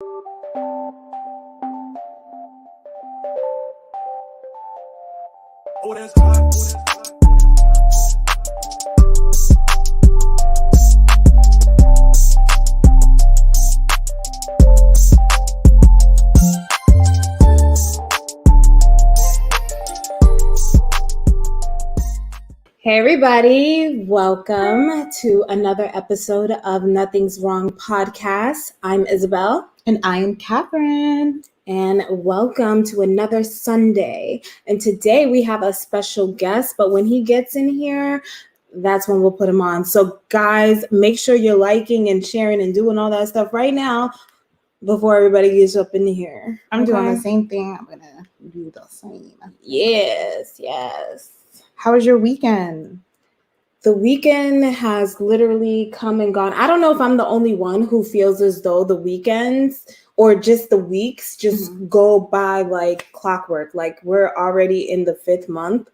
Oh, that's hot. Hey everybody, welcome to another episode of Nothing's Wrong podcast. I'm Isabel. And I am Catherine. And welcome to another Sunday. And today we have a special guest, but when he gets in here, that's when we'll put him on. So guys, make sure you're liking and sharing and doing all that stuff right now before everybody gets up in here. I'm doing the same thing. I'm going to do the same. Yes. How was your weekend? The weekend has literally come and gone. I don't know if I'm the only one who feels as though the weekends or just the weeks just go by like clockwork. Like we're already in the 5th month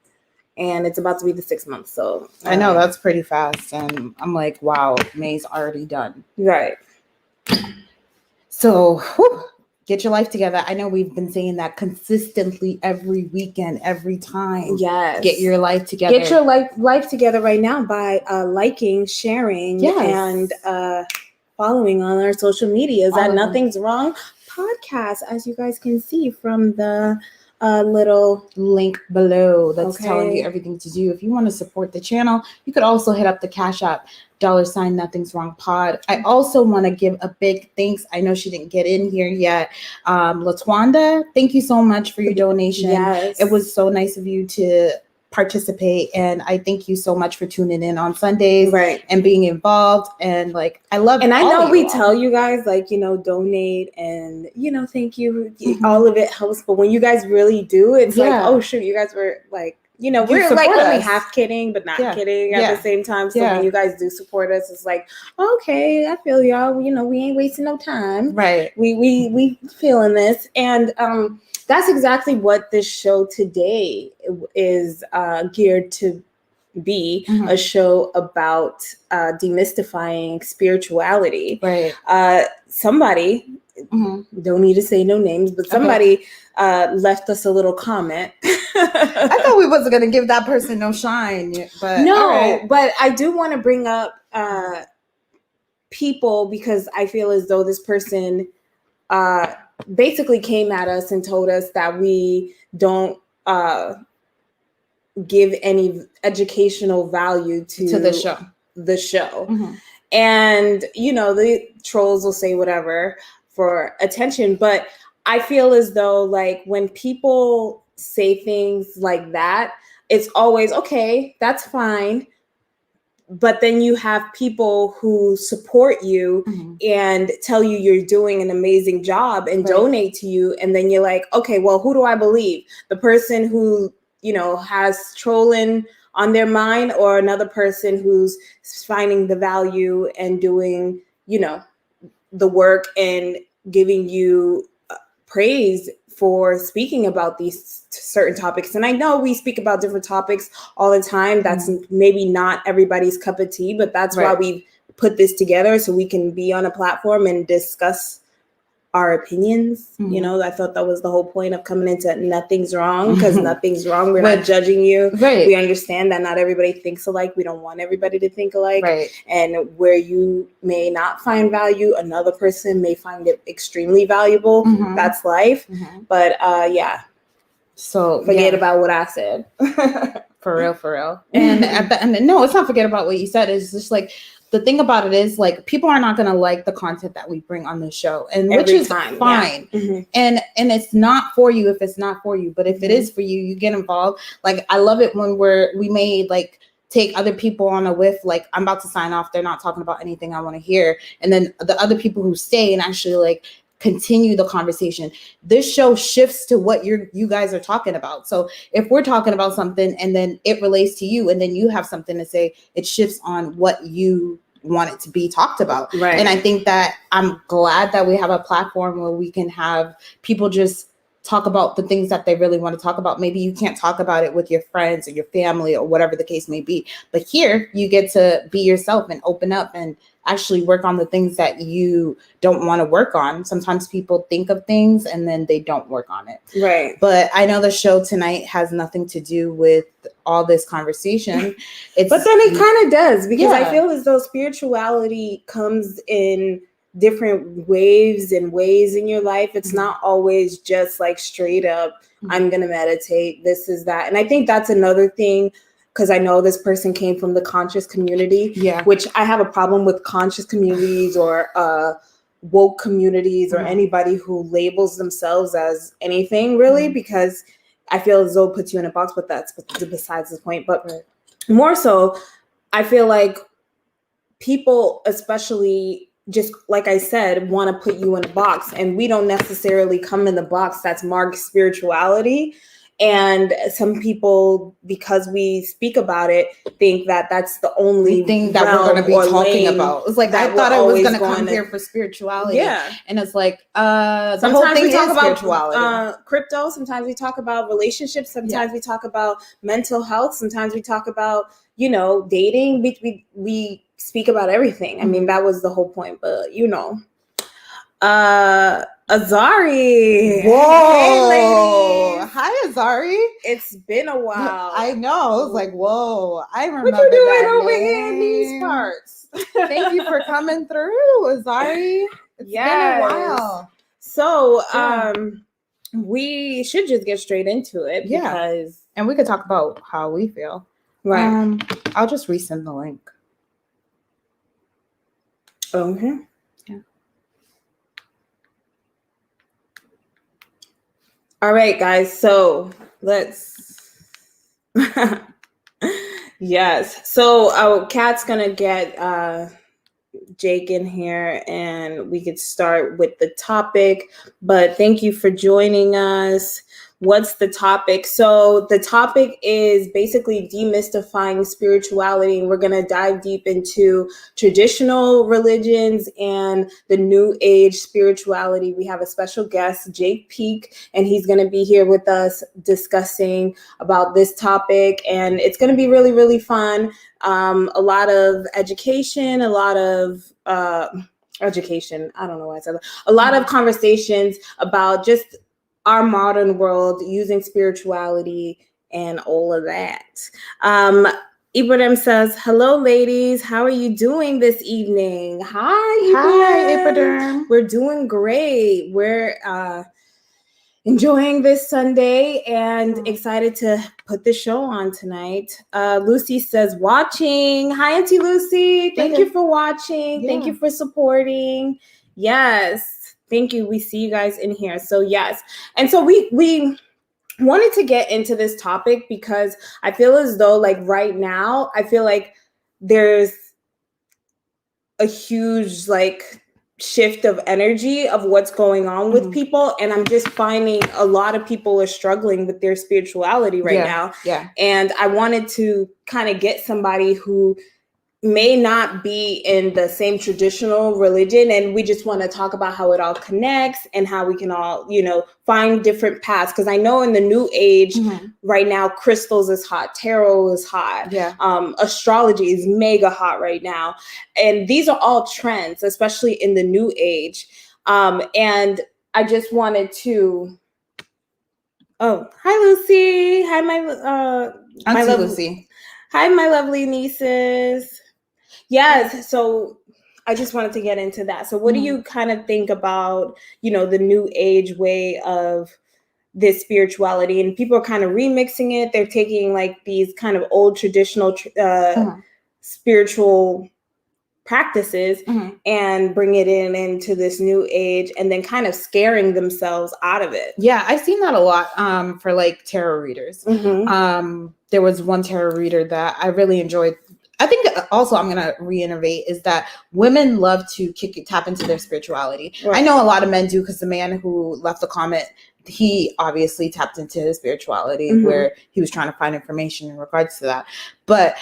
and it's about to be the 6th month. So I know that's pretty fast. And I'm like, wow, May's already done. Right. So get your life together. I know we've been saying that consistently every weekend, every time. Yes. Get your life together. Get your life together right now by liking, sharing, and following on our social medias at Nothing's Wrong podcast, as you guys can see from the little link below that's telling you everything to do. If you want to support the channel, you could also hit up the Cash App $ Nothing's Wrong pod. I also want to give a big thanks. I know she didn't get in here yet. Latwanda, thank you so much for your donation. Yes. It was so nice of you to participate, and I thank you so much for tuning in on Sundays and being involved. And like I love and I know we tell you guys like, you know, donate and, you know, thank you, all of it helps, but when you guys really do, it's like, oh shoot, you guys were like, you know, we're like only half kidding but not kidding at the same time. So when you guys do support us, it's like, okay, I feel y'all, you know, we ain't wasting no time, we feeling this. And that's exactly what this show today is geared to be, a show about demystifying spirituality. Somebody, don't need to say no names, but somebody left us a little comment. I thought we wasn't going to give that person no shine, but no, but I do want to bring up people because I feel as though this person basically came at us and told us that we don't give any educational value to the show. And, you know, the trolls will say whatever for attention, but I feel as though like when people say things like that, it's always okay, that's fine. But then you have people who support you and tell you you're doing an amazing job and donate to you. And then you're like, okay, well, who do I believe? The person who, you know, has trolling on their mind, or another person who's finding the value and doing, you know, the work and giving you praise for speaking about these certain topics. And I know we speak about different topics all the time. That's maybe not everybody's cup of tea, but that's why we put this together, so we can be on a platform and discuss our opinions. You know, I thought that was the whole point of coming into Nothing's Wrong, because nothing's wrong. We're not judging you. We understand that not everybody thinks alike. We don't want everybody to think alike. And where you may not find value, another person may find it extremely valuable. That's life. But so forget about what I said. For real. And at the end, no, it's not forget about what you said. It's just like, the thing about it is like people are not going to like the content that we bring on the show, and which is fine. And it's not for you if it's not for you, but if it is for you, you get involved. Like I love it when we may like take other people on a whiff, like I'm about to sign off, they're not talking about anything I want to hear, and then the other people who stay and actually like continue the conversation. This show shifts to what you guys are talking about. So if we're talking about something and then it relates to you and then you have something to say, it shifts on what you want it to be talked about. And I think that I'm glad that we have a platform where we can have people just talk about the things that they really want to talk about. Maybe you can't talk about it with your friends or your family or whatever the case may be. But here you get to be yourself and open up and actually work on the things that you don't want to work on. Sometimes people think of things and then they don't work on it. Right. But I know the show tonight has nothing to do with all this conversation. But then it kind of does, because I feel as though spirituality comes in different waves and ways in your life. It's not always just like straight up, I'm going to meditate, this is that. And I think that's another thing, because I know this person came from the conscious community, which I have a problem with conscious communities or woke communities or anybody who labels themselves as anything really, because I feel as though it puts you in a box, but that's besides the point. But more so, I feel like people, especially just like I said, want to put you in a box, and we don't necessarily come in the box that's marked spirituality. And some people, because we speak about it, think that that's the only thing that we're going to be talking about. It's like, I thought I was going to come here for spirituality. Yeah. And it's like, sometimes we talk about crypto. Sometimes we talk about relationships. Sometimes we talk about mental health. Sometimes we talk about, dating. We speak about everything. I mean, that was the whole point, but Azari. Whoa. Hey, hi, Azari. It's been a while. I know. I was like, whoa. I remember what you doing that over name. here in these parts? Thank you for coming through, Azari. It's been a while. So, we should just get straight into it because and we could talk about how we feel. Right. I'll just resend the link. Okay. All right, guys. So let's. Yes. So Kat's gonna get Jake in here, and we could start with the topic. But thank you for joining us. What's the topic? So the topic is basically demystifying spirituality, and we're going to dive deep into traditional religions and the new age spirituality. We have a special guest, Jake Peak, and he's going to be here with us discussing about this topic, and it's going to be really, really fun. A lot of education, a lot of education. I don't know why I said that. A lot of conversations about just our modern world using spirituality and all of that. Ibrahim says, hello, ladies. How are you doing this evening? Hi, Ibrahim. We're doing great. We're enjoying this Sunday and excited to put the show on tonight. Lucy says, watching. Hi, Auntie Lucy. Thank you for watching. Yeah. Thank you for supporting. Yes. Thank you. We see you guys in here. So yes. And so we wanted to get into this topic because I feel as though like right now, I feel like there's a huge like shift of energy of what's going on with people. And I'm just finding a lot of people are struggling with their spirituality right now. Yeah. And I wanted to kind of get somebody who may not be in the same traditional religion, and we just want to talk about how it all connects and how we can all, find different paths. Because I know in the new age right now, crystals is hot, tarot is hot, astrology is mega hot right now, and these are all trends, especially in the new age. And I just wanted to. Oh, hi Lucy. Hi my Lucy. Hi my lovely nieces. Yes. So I just wanted to get into that. So what do you kind of think about, the new age way of this spirituality? And people are kind of remixing it. They're taking like these kind of old traditional spiritual practices and bring it into this new age and then kind of scaring themselves out of it. Yeah, I've seen that a lot for like tarot readers. There was one tarot reader that I really enjoyed. I think also I'm going to reiterate is that women love to tap into their spirituality. Right. I know a lot of men do, because the man who left the comment, he obviously tapped into his spirituality where he was trying to find information in regards to that. But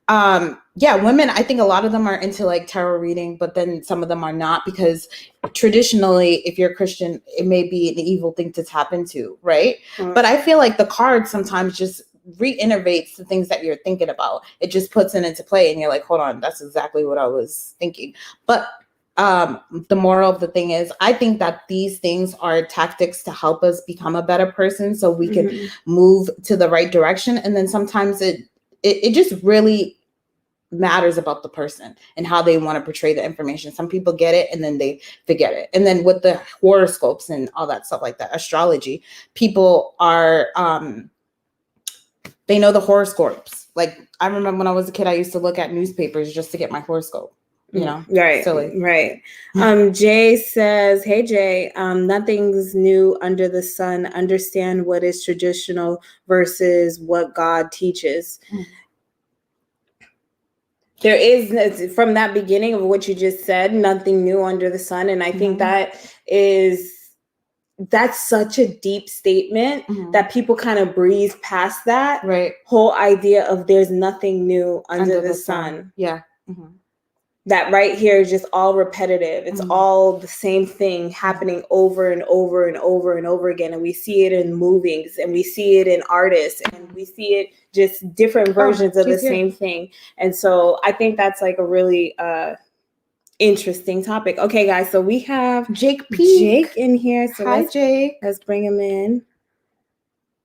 women, I think a lot of them are into like tarot reading, but then some of them are not, because traditionally, if you're Christian, it may be an evil thing to tap into, right? Mm-hmm. But I feel like the cards sometimes just reinnervates the things that you're thinking about. It just puts it into play, and you're like, hold on, that's exactly what I was thinking. But the moral of the thing is, I think that these things are tactics to help us become a better person, so we can move to the right direction. And then sometimes it just really matters about the person and how they want to portray the information. Some people get it and then they forget it. And then with the horoscopes and all that stuff like that, astrology, people are they know the horoscopes. Like, I remember when I was a kid, I used to look at newspapers just to get my horoscope. You know, right, silly. Right. Jay says, "Hey Jay, nothing's new under the sun. Understand what is traditional versus what God teaches." There is, from that beginning of what you just said, nothing new under the sun, and I think that's such a deep statement that people kind of breeze past that whole idea of there's nothing new under the sun. Yeah. That right here is just all repetitive. It's all the same thing happening over and over and over and over again. And we see it in movies, and we see it in artists, and we see it just different versions of the same thing. And so I think that's like a really interesting topic. Okay, guys, so we have Jake in here. So hi, Jake. Let's bring him in.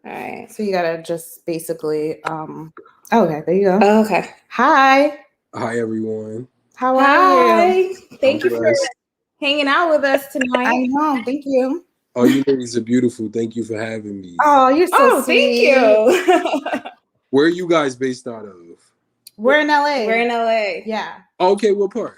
All right. So you gotta just basically okay, there you go. Oh, okay. Hi everyone. How are you? Thank you for hanging out with us tonight. I know. Thank you. Oh, you ladies are beautiful. Thank you for having me. Oh, you're so sweet. Thank you. Where are you guys based out of? We're in LA. We're in LA. Yeah. Okay, what part?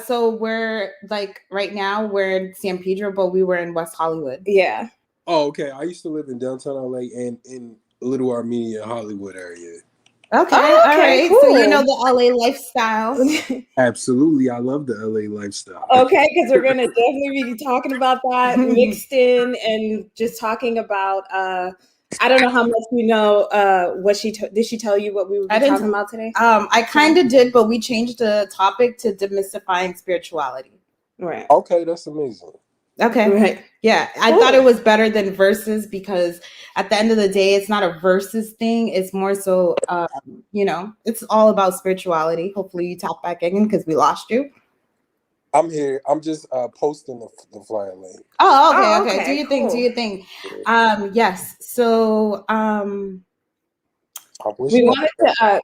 So we're like right now we're in San Pedro, but we were in West Hollywood. Yeah. Oh, okay. I used to live in downtown LA and in Little Armenia, Hollywood area. Okay, all right. Cool. So you know the LA lifestyle. Absolutely. I love the LA lifestyle. Okay, because we're going to definitely be talking about that mixed in, and just talking about, I don't know how much you know, what did she tell you what we were talking about today? I kind of did, but we changed the topic to demystifying spirituality. Right. Okay, that's amazing. Okay. Right. Yeah. I thought it was better than verses, because at the end of the day, it's not a verses thing. It's more so, it's all about spirituality. Hopefully you tap back in because we lost you. I'm here. I'm just posting the flyer link. Oh, okay. Do your thing. Yes. So, we wanted to,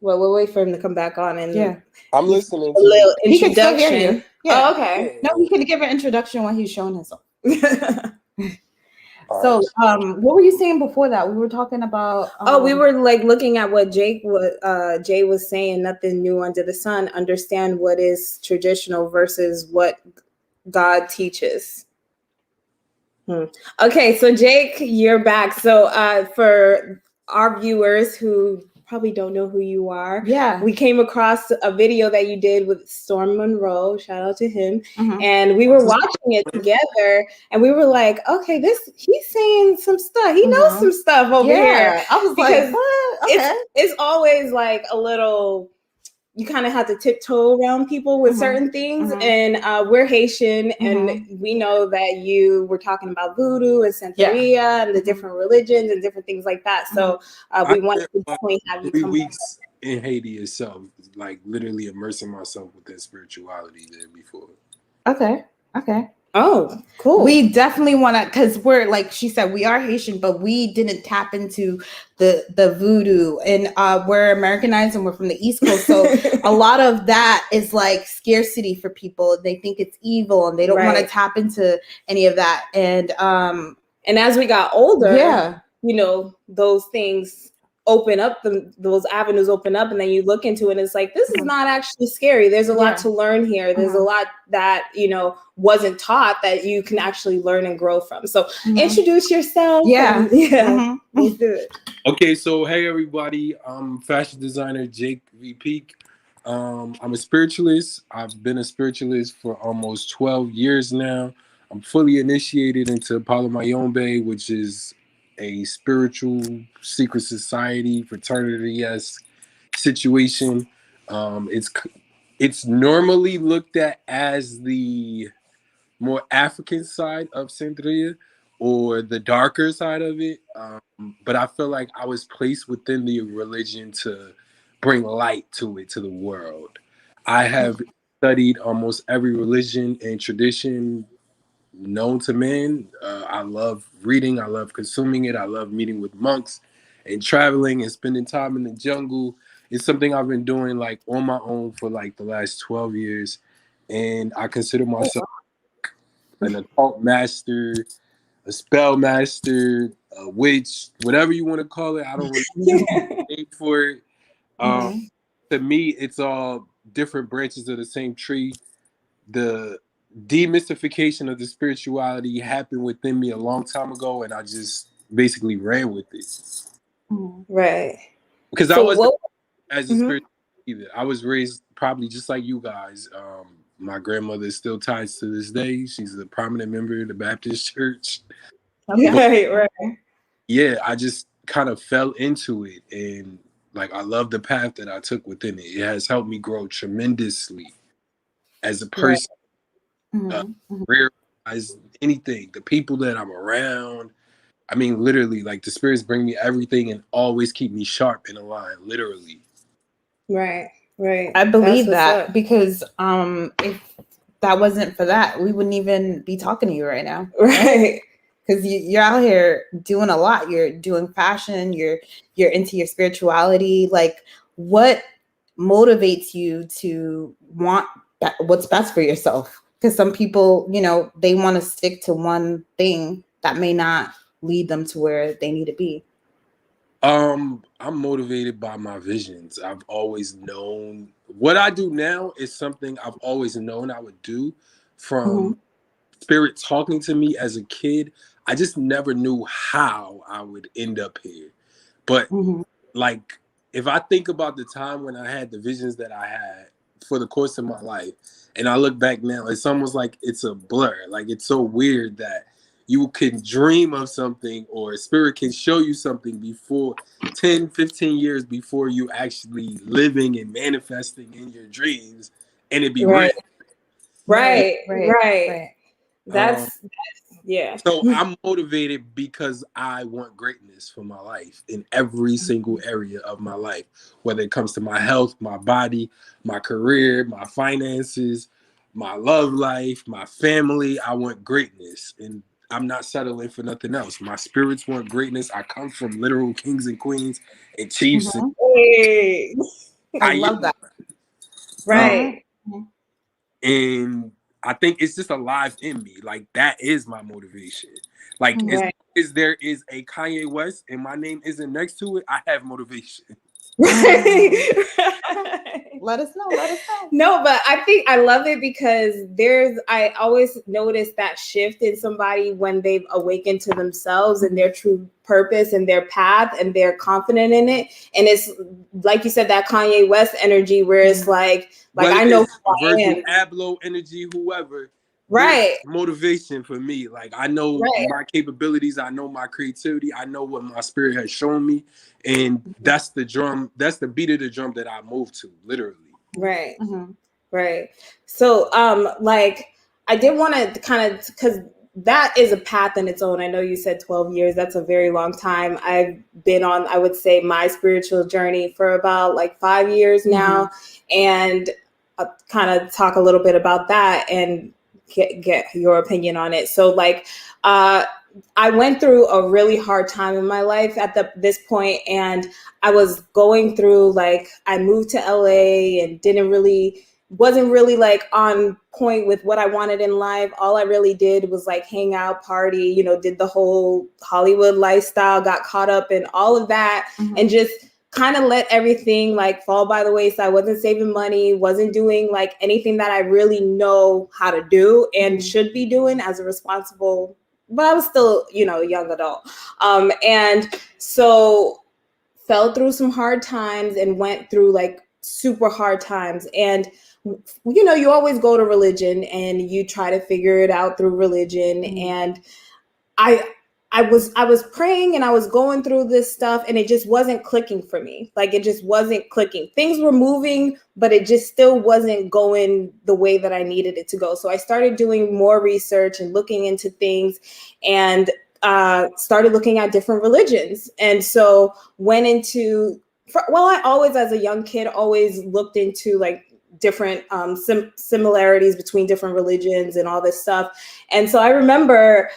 we'll wait for him to come back on, and I'm listening. A little introduction. He can still hear you. Yeah. Oh, okay. No, we can give an introduction when he's showing himself. So, what were you saying before that? We were talking about. We were like looking at what Jay was saying. Nothing new under the sun. Understand what is traditional versus what God teaches. Okay, so Jake, you're back. So, for our viewers who probably don't know who you are. Yeah. We came across a video that you did with Storm Monroe. Shout out to him. And we were watching it together, and we were like, okay, he's saying some stuff. He knows some stuff over here. I was like, what? Okay. It's always like a little, you kind of have to tiptoe around people with certain things. And we're Haitian, and we know that you were talking about voodoo and Santeria and the different religions and different things like that. So we wanted to definitely have you 3 come weeks in Haiti itself, like literally immersing myself with that spirituality there before. Okay. Oh, cool. We definitely want to, because we're, like she said, we are Haitian, but we didn't tap into the voodoo, and we're Americanized, and we're from the East Coast. So a lot of that is like scarcity for people. They think it's evil, and they don't want to tap into any of that. And as we got older, those things open up, those avenues open up, and then you look into it, and it's like, this is not actually scary. There's a lot to learn here. There's a lot that wasn't taught that you can actually learn and grow from. So introduce yourself. Let's do it. Okay, so hey everybody, I'm fashion designer Jake VP. I'm a spiritualist. I've been a spiritualist for almost 12 years now. I'm fully initiated into Palo Mayombe, which is a spiritual secret society, fraternity, yes. situation. It's normally looked at as the more African side of Santeria or the darker side of it. But I feel like I was placed within the religion to bring light to it, to the world. I have studied almost every religion and tradition known to man. I love reading. I love consuming it. I love meeting with monks and traveling and spending time in the jungle. It's something I've been doing like on my own for like the last 12 years. And I consider myself an occult master, a spell master, a witch, whatever you want to call it. I don't really have a name for it. To me, it's all different branches of the same tree. The demystification of the spirituality happened within me a long time ago, and I just basically ran with it. Right. Because I wasn't as a spiritual either. I was raised probably just like you guys. My grandmother is still tied to this day. She's a prominent member of the Baptist church. Right. Yeah, I just kind of fell into it, and like I love the path that I took within it. It has helped me grow tremendously as a person. Realize anything, the people that I'm around. I mean, literally, like the spirits bring me everything and always keep me sharp in a line, literally. Right. I believe that because if that wasn't for that, we wouldn't even be talking to you right now. Right. Because you're out here doing a lot. You're doing fashion. You're into your spirituality. Like, what motivates you to want what's best for yourself? Because some people, they want to stick to one thing that may not lead them to where they need to be. I'm motivated by my visions. I've always known what I do now is something I've always known I would do from spirit talking to me as a kid. I just never knew how I would end up here. But like, if I think about the time when I had the visions that I had for the course of my life, and I look back now, it's almost like it's a blur. Like, it's so weird that you can dream of something or a spirit can show you something before 10, 15 years before you actually living and manifesting in your dreams, and it be real. Right. That's yeah. So I'm motivated because I want greatness for my life in every single area of my life, whether it comes to my health, my body, my career, my finances, my love life, my family. I want greatness, and I'm not settling for nothing else. My spirits want greatness. I come from literal kings and queens and chiefs. I love that. Right. And I think it's just alive in me. Like, that is my motivation. Like, as long as there is a Kanye West and my name isn't next to it, I have motivation. Let us know. No, but I think I love it because I always notice that shift in somebody when they've awakened to themselves and their true purpose and their path, and they're confident in it. And it's like you said, that Kanye West energy where it's like I know Virgil Abloh energy, whoever. Right. Motivation for me. Like, I know my capabilities. I know my creativity. I know what my spirit has shown me. And that's the drum. That's the beat of the drum that I move to, literally. Right. Right. So, I did want to kind of, because that is a path in its own. I know you said 12 years. That's a very long time. I've been on, I would say, my spiritual journey for about 5 years now. And I'll kind of talk a little bit about that and get your opinion on it. So I went through a really hard time in my life at this point, and I was going through I moved to LA and wasn't really on point with what I wanted in life. All I really did was hang out, party, did the whole Hollywood lifestyle, got caught up in all of that, and just kind of let everything fall by the wayside. Wasn't saving money, wasn't doing anything that I really know how to do and should be doing as a responsible, but I was still, a young adult. And so fell through some hard times and went through super hard times. And, you always go to religion and you try to figure it out through religion. And I was praying and I was going through this stuff and it just wasn't clicking for me. Like it just wasn't clicking. Things were moving, but it just still wasn't going the way that I needed it to go. So I started doing more research and looking into things and started looking at different religions. And so went into, I always, as a young kid, always looked into like different similarities between different religions and all this stuff. And so I remember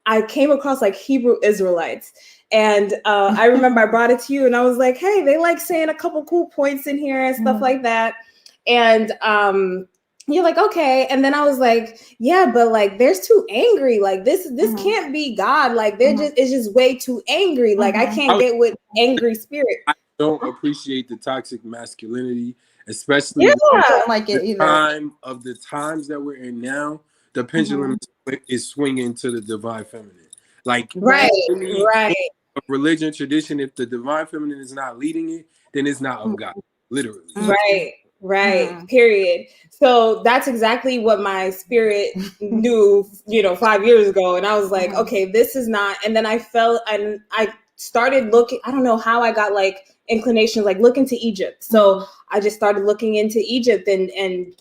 I came across like Hebrew Israelites. And I remember I brought it to you and I was like, hey, they like saying a couple cool points in here and stuff like that. And you're like, okay. And then I was like, yeah, but like, there's too angry. Like this can't be God. Like it's just way too angry. Like I can't get with angry spirit. I don't appreciate the toxic masculinity, especially like it either. The times that we're in now. The pendulum is swinging to the divine feminine. Like right. A religion tradition, if the divine feminine is not leading it, then it's not of God. Literally. Right. Period. So that's exactly what my spirit knew, 5 years ago. And I was like, okay, this is not. And then I felt, and I started looking, I don't know how I got like inclinations, like look into Egypt. So I just started looking into Egypt and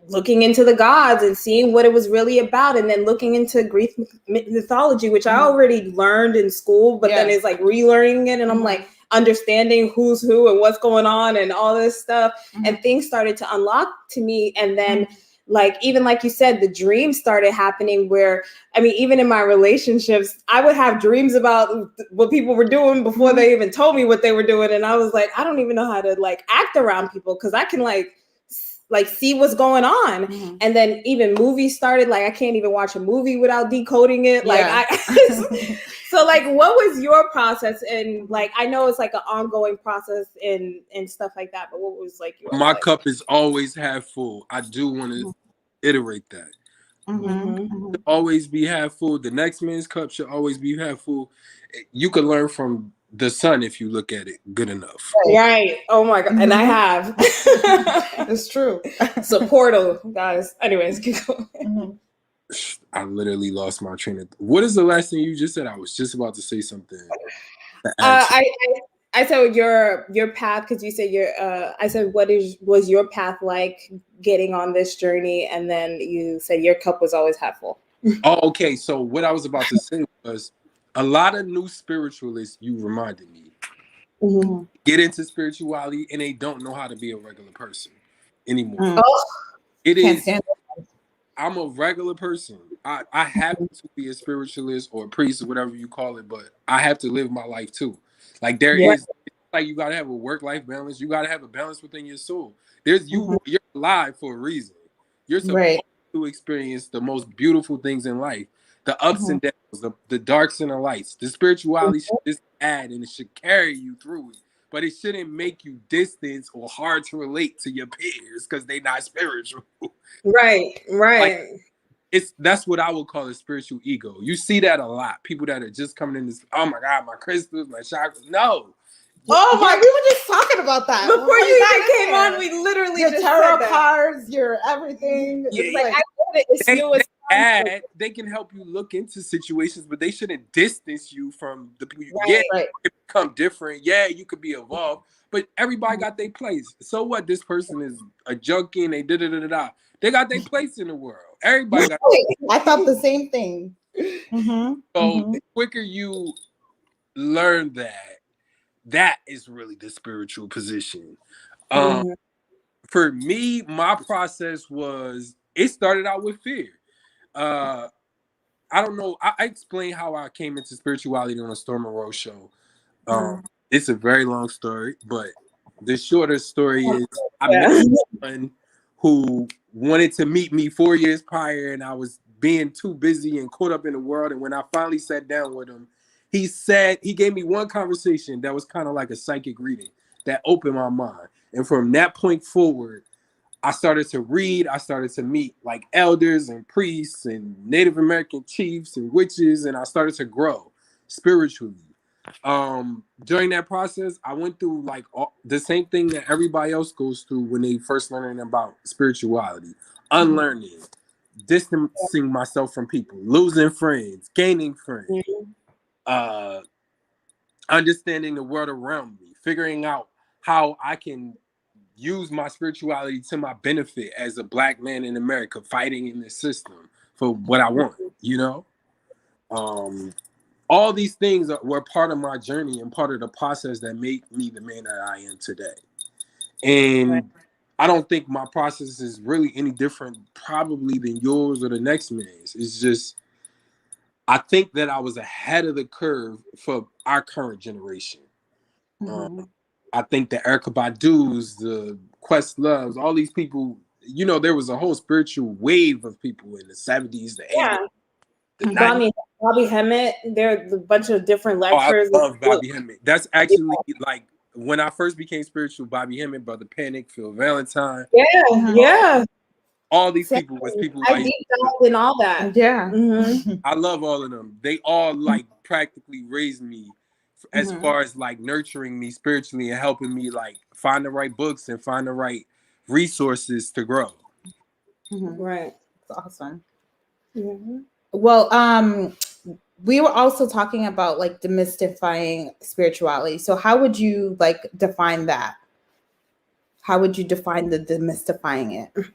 looking into the gods and seeing what it was really about, and then looking into Greek mythology, which I already learned in school, but then it's like relearning it, and I'm like understanding who's who and what's going on and all this stuff, and things started to unlock to me. And then like, even like you said, the dreams started happening where, I mean, even in my relationships, I would have dreams about what people were doing before they even told me what they were doing. And I was like, I don't even know how to like act around people, because I can like see what's going on. And then even movies started, like I can't even watch a movie without decoding it. So like, what was your process? And like, I know it's like an ongoing process and stuff like that, but what was like your My cup is always half full. I do want to iterate that. Always be half full. The next man's cup should always be half full. You can learn from the sun if you look at it good enough. Right. Oh my God. And I have. It's true. So Portal, guys. Anyways, keep going. I literally lost my train of thought. What is the last thing you just said? I was just about to say something. I said your path, because you said I said was your path like getting on this journey, and then you said your cup was always half full. Oh, okay. So what I was about to say was, a lot of new spiritualists, you reminded me, get into spirituality and they don't know how to be a regular person anymore. It is. I'm a regular person. I have to be a spiritualist or a priest or whatever you call it, but I have to live my life too. Like is like, you gotta have a work-life balance. You gotta have a balance within your soul. You're alive for a reason. You're supposed to experience the most beautiful things in life. The ups and downs, the darks and the lights. The spirituality should just add, and it should carry you through it. But it shouldn't make you distant or hard to relate to your peers because they're not spiritual. Right. Like, that's what I would call a spiritual ego. You see that a lot. People that are just coming in this, oh my God, my crystals, my chakras. No. Oh my, we were just talking about that. Before you even came on, we literally your just tarot said cards, your everything. They can help you look into situations, but they shouldn't distance you from the people you get. You become different. Yeah, you could be evolved, but everybody got their place. So what? This person is a junkie and they da-da-da-da-da. They got their place in the world. Everybody got I thought the same thing. So the quicker you learn that is really the spiritual position. For me, my process was, it started out with fear. I don't know. I explained how I came into spirituality on a Storm and Rose show. It's a very long story, but the shorter story is, I met someone who wanted to meet me 4 years prior, and I was being too busy and caught up in the world. And when I finally sat down with him, he gave me one conversation that was kind of like a psychic reading that opened my mind. And from that point forward, I started to read. I started to meet like elders and priests and Native American chiefs and witches, and I started to grow spiritually. During that process, I went through like the same thing that everybody else goes through when they first learning about spirituality, unlearning, distancing myself from people, losing friends, gaining friends, understanding the world around me, figuring out how I can use my spirituality to my benefit as a Black man in America, fighting in this system for what I want, you know? All these things were part of my journey and part of the process that made me the man that I am today. And I don't think my process is really any different probably than yours or the next man's. It's just, I think that I was ahead of the curve for our current generation. I think the Erykah Badu's, the Questloves, all these people, you know, there was a whole spiritual wave of people in the 70s, the 80s. Bobby Hemmett, there are a bunch of different lectures. I love Bobby Hemmett. That's actually like when I first became spiritual, Bobby Hemmett, Brother Panic, Phil Valentine. Yeah. All these people was people I deep dive in all that. Yeah. I love all of them. They all like practically raised me as far as like nurturing me spiritually and helping me like find the right books and find the right resources to grow. Right. That's awesome. Well, we were also talking about like demystifying spirituality. So how would you like define that? How would you define the demystifying it?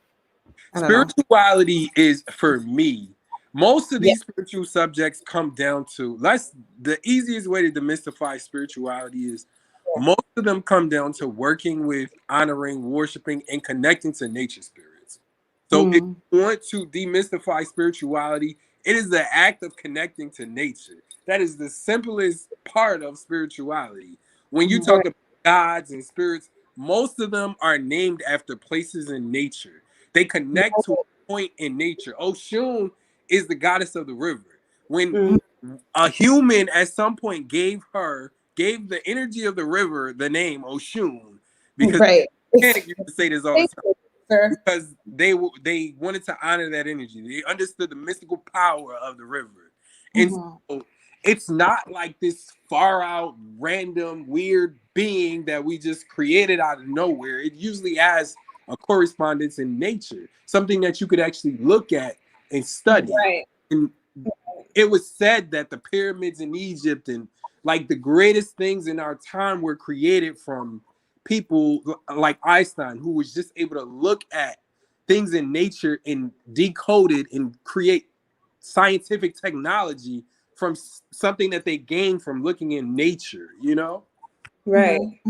Spirituality is, for me, most of these spiritual subjects come down to, the easiest way to demystify spirituality is most of them come down to working with, honoring, worshiping, and connecting to nature spirits. So if you want to demystify spirituality, it is the act of connecting to nature. That is the simplest part of spirituality. When you talk about gods and spirits, most of them are named after places in nature. They connect to a point in nature. Oshun is the goddess of the river. When a human at some point gave the energy of the river the name Oshun, because Panic used to say this all the time, because they wanted to honor that energy. They understood the mystical power of the river. And so it's not like this far out, random, weird being that we just created out of nowhere. It usually has a correspondence in nature, something that you could actually look at and study. And it was said that the pyramids in Egypt and like the greatest things in our time were created from people like Einstein, who was just able to look at things in nature and decode it and create scientific technology from something that they gained from looking in nature, you know?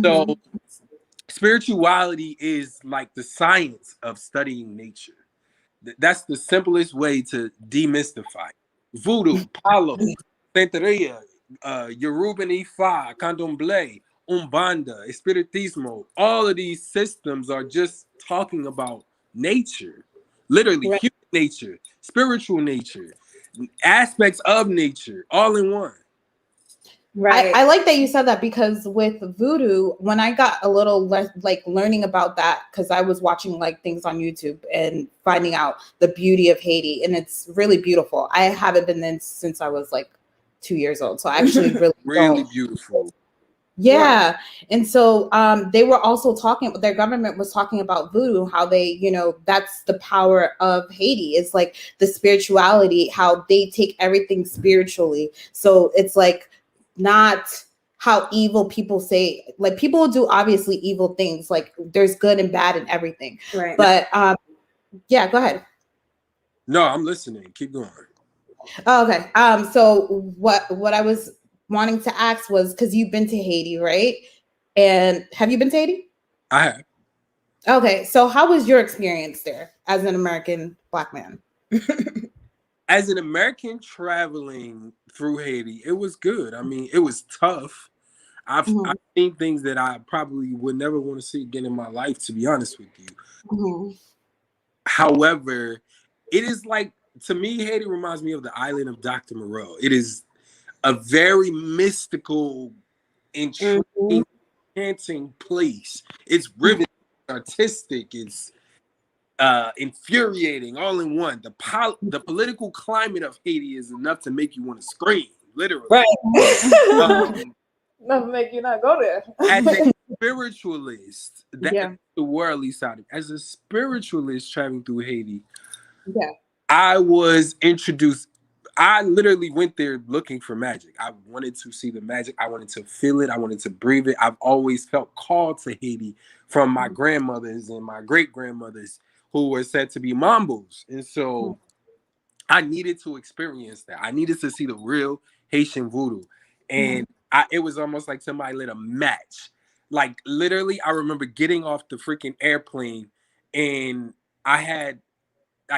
So spirituality is like the science of studying nature. That's the simplest way to demystify. Voodoo, Palo, Santeria, Yoruba Ifa, Candomblé, Umbanda, Espiritismo, all of these systems are just talking about nature, literally human nature, spiritual nature, aspects of nature, all in one. I like that you said that, because with voodoo, when I got a little less like learning about that, because I was watching like things on YouTube and finding out the beauty of Haiti, and it's really beautiful. I haven't been there since I was like 2 years old, so I actually really beautiful. Yeah. And so they were also their government was talking about voodoo, how they, you know, that's the power of Haiti. It's like the spirituality, how they take everything spiritually. So it's like not how evil people say, like people will do obviously evil things, like there's good and bad in everything. But yeah, go ahead. No, I'm listening. Keep going. Oh, okay. So what I was wanting to ask was, because you've been to Haiti, right? And have you been to Haiti? I have. Okay, so how was your experience there as an American Black man? As an American traveling through Haiti, it was good. I mean, it was tough. I've seen things that I probably would never want to see again in my life, to be honest with you. However, it is like, to me, Haiti reminds me of the island of Dr. Moreau. It is a very mystical, intriguing, enchanting place. It's riveting, artistic, it's infuriating, all in one. The political climate of Haiti is enough to make you want to scream, literally. Enough to make you not go there. As a spiritualist, that's the worldly side. As a spiritualist traveling through Haiti, I was introduced. I literally went there looking for magic. I wanted to see the magic. I wanted to feel it. I wanted to breathe it. I've always felt called to Haiti from my grandmothers and my great grandmothers who were said to be Mambos. And so I needed to experience that. I needed to see the real Haitian voodoo. And it was almost like somebody lit a match. Like literally, I remember getting off the freaking airplane and I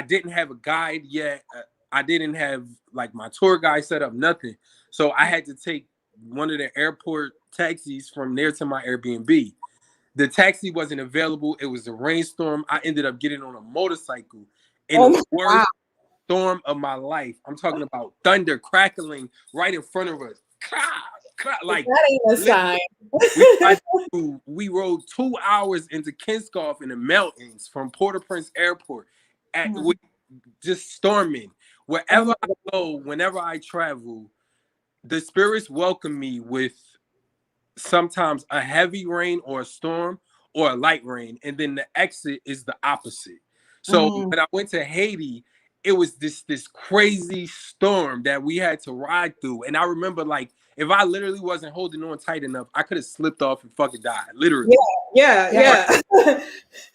didn't have a guide yet. I didn't have like my tour guide set up, nothing. So I had to take one of the airport taxis from there to my Airbnb. The taxi wasn't available. It was a rainstorm. I ended up getting on a motorcycle in the worst storm of my life. I'm talking about thunder crackling right in front of us. Like that ain't a sign. We rode 2 hours into Kinskov in the mountains from Port-au-Prince Airport, just storming. Wherever I go, whenever I travel, the spirits welcome me with sometimes a heavy rain or a storm or a light rain, and then the exit is the opposite. So when I went to Haiti, it was this crazy storm that we had to ride through. And I remember, like, if I literally wasn't holding on tight enough, I could have slipped off and fucking died. Literally. Yeah.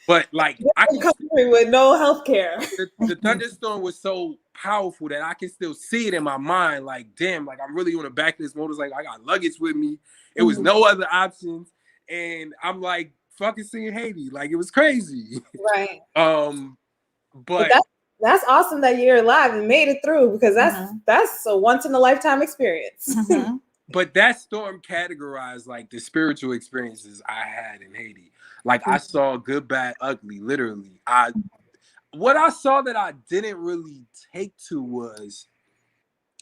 But like, I can country with no health care. The thunderstorm was so powerful that I can still see it in my mind. Like, damn, like I'm really on the back of this motorcycle. I got luggage with me. It was no other options. And I'm like fucking seeing Haiti. Like, it was crazy. Right. But that's awesome that you're alive and made it through, because that's a once in a lifetime experience. But that storm categorized like the spiritual experiences I had in Haiti. Like I saw good, bad, ugly, literally. What I saw that I didn't really take to was,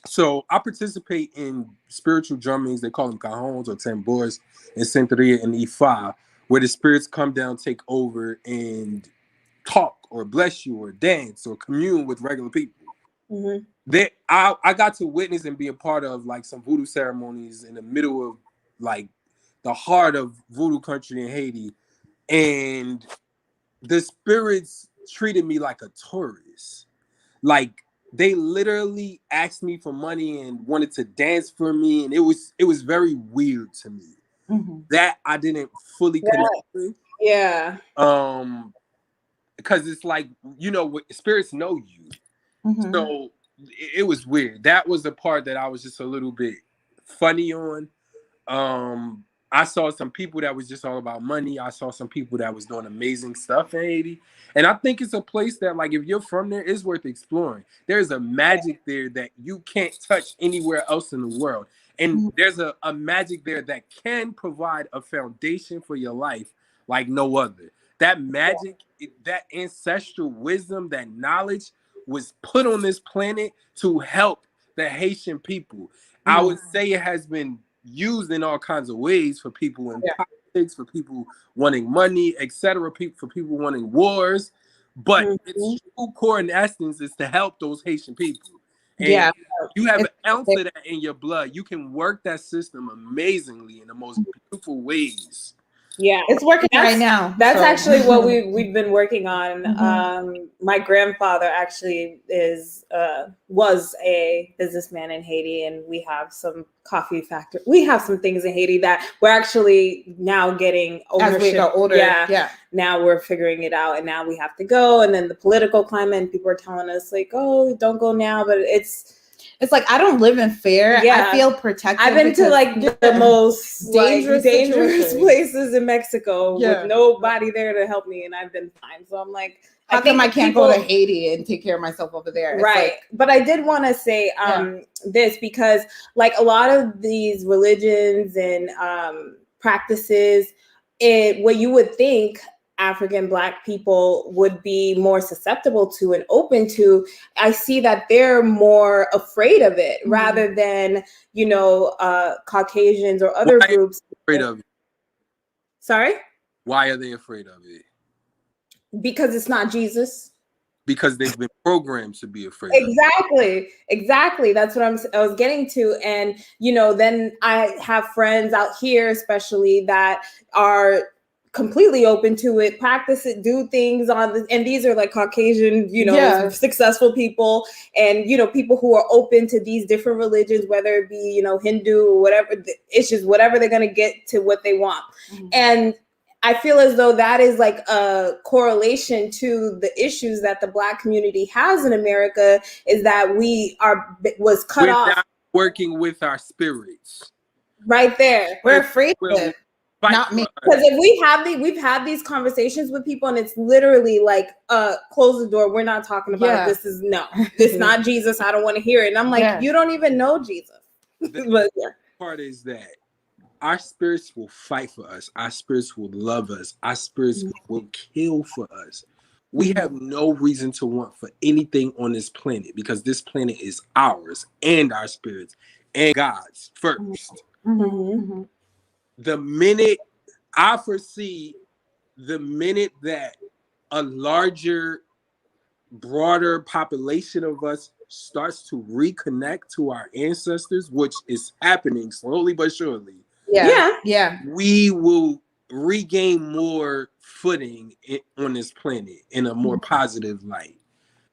so I participate in spiritual drummings. They call them cajons or tambores in Santeria and Ifa, where the spirits come down, take over, and talk or bless you or dance or commune with regular people. I got to witness and be a part of like some voodoo ceremonies in the middle of like the heart of voodoo country in Haiti, and the spirits treated me like a tourist. Like they literally asked me for money and wanted to dance for me, and it was very weird to me that I didn't fully connect with. Yeah. Because it's like, you know, spirits know you. So it was weird. That was the part that I was just a little bit funny on. I saw some people that was just all about money. I saw some people that was doing amazing stuff in Haiti. And I think it's a place that, like, if you're from there, it's worth exploring. There's a magic there that you can't touch anywhere else in the world. And there's a magic there that can provide a foundation for your life like no other. That magic, that ancestral wisdom, that knowledge was put on this planet to help the Haitian people. I would say it has been used in all kinds of ways for people in politics, for people wanting money, etc., for people wanting wars. But its true core and essence is to help those Haitian people. And you have an ounce of that in your blood. You can work that system amazingly in the most beautiful ways. Yeah, it's working right now. That's actually what we've been working on. My grandfather actually was a businessman in Haiti, and we have some coffee factory. We have some things in Haiti that we're actually now getting ownership. As we go older, now we're figuring it out, and now we have to go. And then the political climate, and people are telling us like, "Oh, don't go now," but it's like, I don't live in fear. I feel protected. I've been to like the most dangerous places in Mexico with nobody there to help me, and I've been fine. So I'm like, how come I can't go to Haiti and take care of myself over there? It's right. But I did want to say this, because like a lot of these religions and practices, what you would think African Black people would be more susceptible to and open to, I see that they're more afraid of it rather than, you know, Caucasians or other groups. Afraid of it? Sorry? Why are they afraid of it? Because it's not Jesus. Because they've been programmed to be afraid. Exactly. That's what I was getting to. And, you know, then I have friends out here, especially, that are completely open to it, practice it, do things on the, and these are like Caucasian, successful people, and people who are open to these different religions, whether it be Hindu or whatever. It's just whatever they're going to get to what they want. And I feel as though that is like a correlation to the issues that the Black community has in America, is that was cut off. Not working with our spirits. Right there. We're afraid of it. Not me. Because if we've had these conversations with people, and it's literally like, close the door. We're not talking about it. It's not Jesus. I don't want to hear it. And I'm like, you don't even know Jesus. The part is that our spirits will fight for us. Our spirits will love us. Our spirits will kill for us. We have no reason to want for anything on this planet, because this planet is ours and our spirits and God's first. The minute I foresee, the minute that a larger, broader population of us starts to reconnect to our ancestors, which is happening slowly but surely, we will regain more footing on this planet in a more positive light.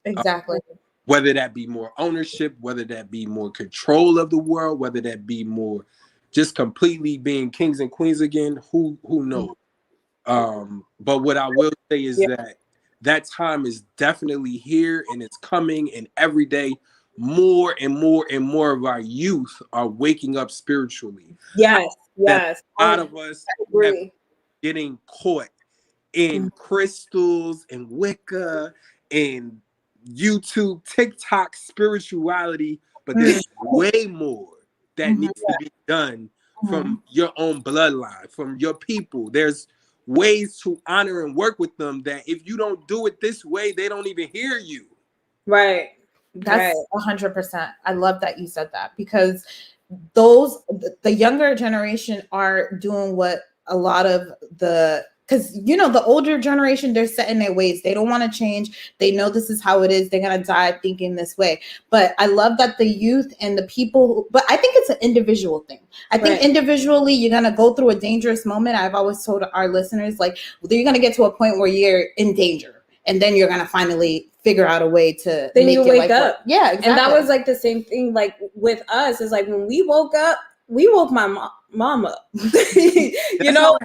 Exactly. Whether that be more ownership, whether that be more control of the world, whether that be more just completely being kings and queens again, who knows? But what I will say is that time is definitely here, and it's coming, and every day more and more and more of our youth are waking up spiritually. Yes. A lot of us are getting caught in crystals and Wicca and YouTube, TikTok spirituality, but there's way more that needs to be done from your own bloodline, from your people. There's ways to honor and work with them that if you don't do it this way, they don't even hear you. Right. That's 100%. I love that you said that, because the younger generation are doing what a lot of because the older generation, they're set in their ways. They don't want to change. They know this is how it is. They're going to die thinking this way. But I love that the youth and the people, but I think it's an individual thing. I think individually, you're going to go through a dangerous moment. I've always told our listeners, like, you're going to get to a point where you're in danger, and then you're going to finally figure out a way to then make you wake up. Yeah, exactly. And that was like the same thing, like with us, is like when we woke up, we woke my mom up. What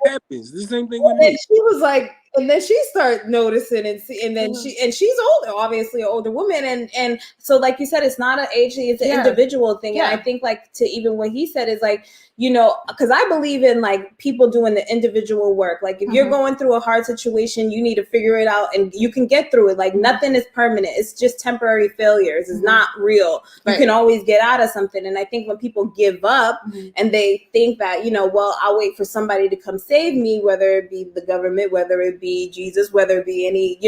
happens. The same thing with me. She was like, and then she started noticing, and then she's older, obviously an older woman, and so like you said, it's not an age thing, it's an individual thing. And I think, like, to even what he said is like, because I believe in like people doing the individual work. Like if you're going through a hard situation, you need to figure it out, and you can get through it. Like nothing is permanent. It's just temporary failures. It's not real. You can always get out of something. And I think when people give up and they think that, well, I'll wait for somebody to come save me, whether it be the government, whether it be Jesus, whether it be any,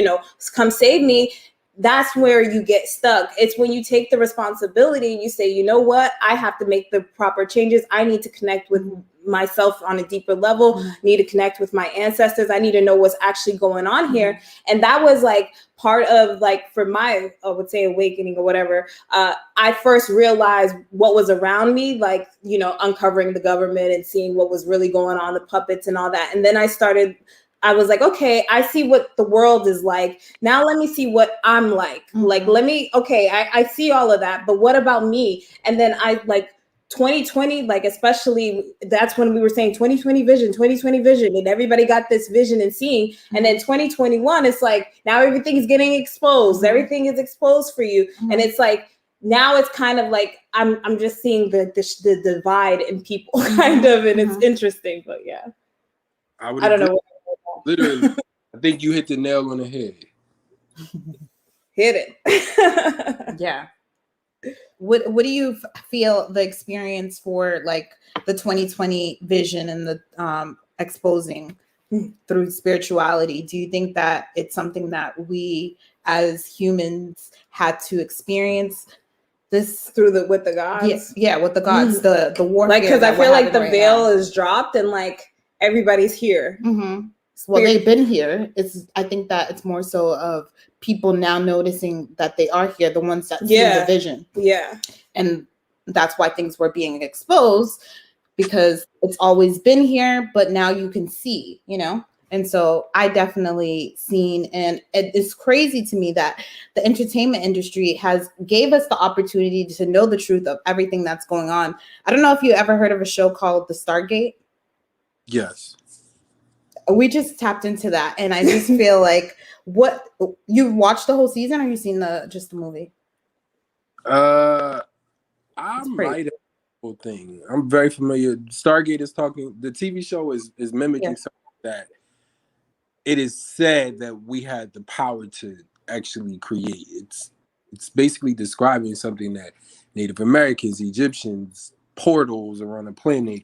come save me, that's where you get stuck. It's when you take the responsibility and you say, you know what, I have to make the proper changes. I need to connect with myself on a deeper level, need to connect with my ancestors. I need to know what's actually going on here. And that was like part of, like, for my, I would say, awakening or whatever. I first realized what was around me, like, uncovering the government and seeing what was really going on, the puppets and all that. And then I was like, okay, I see what the world is like. Now let me see what I'm like. Like, I see all of that, but what about me? And then 2020, like, especially, that's when we were saying 2020 vision, and everybody got this vision and seeing. And then 2021, it's like, now everything's getting exposed. Everything is exposed for you. And it's like, now it's kind of like, I'm just seeing the divide in people kind of, and it's interesting, but yeah. I don't know. Literally, I think you hit the nail on the head. Hit it. Yeah. What do you feel the experience for, like, the 2020 vision and the exposing through spirituality? Do you think that it's something that we as humans had to experience this with the gods? Yeah, with the gods, the warfare. Like, because I feel like the veil is dropped and like everybody's here. Well, they've been here. I think that it's more so of people now noticing that they are here, the ones that see the vision. Yeah. And that's why things were being exposed, because it's always been here, but now you can see, And so I definitely seen, and it's crazy to me that the entertainment industry has gave us the opportunity to know the truth of everything that's going on. I don't know if you ever heard of a show called The Stargate. Yes. We just tapped into that, and I just feel like, what, you watched the whole season, or you seen just the movie? I might have the whole thing. I'm very familiar. Stargate is talking. The TV show is mimicking something that it is said that we had the power to actually create. It's basically describing something that Native Americans, Egyptians, portals around the planet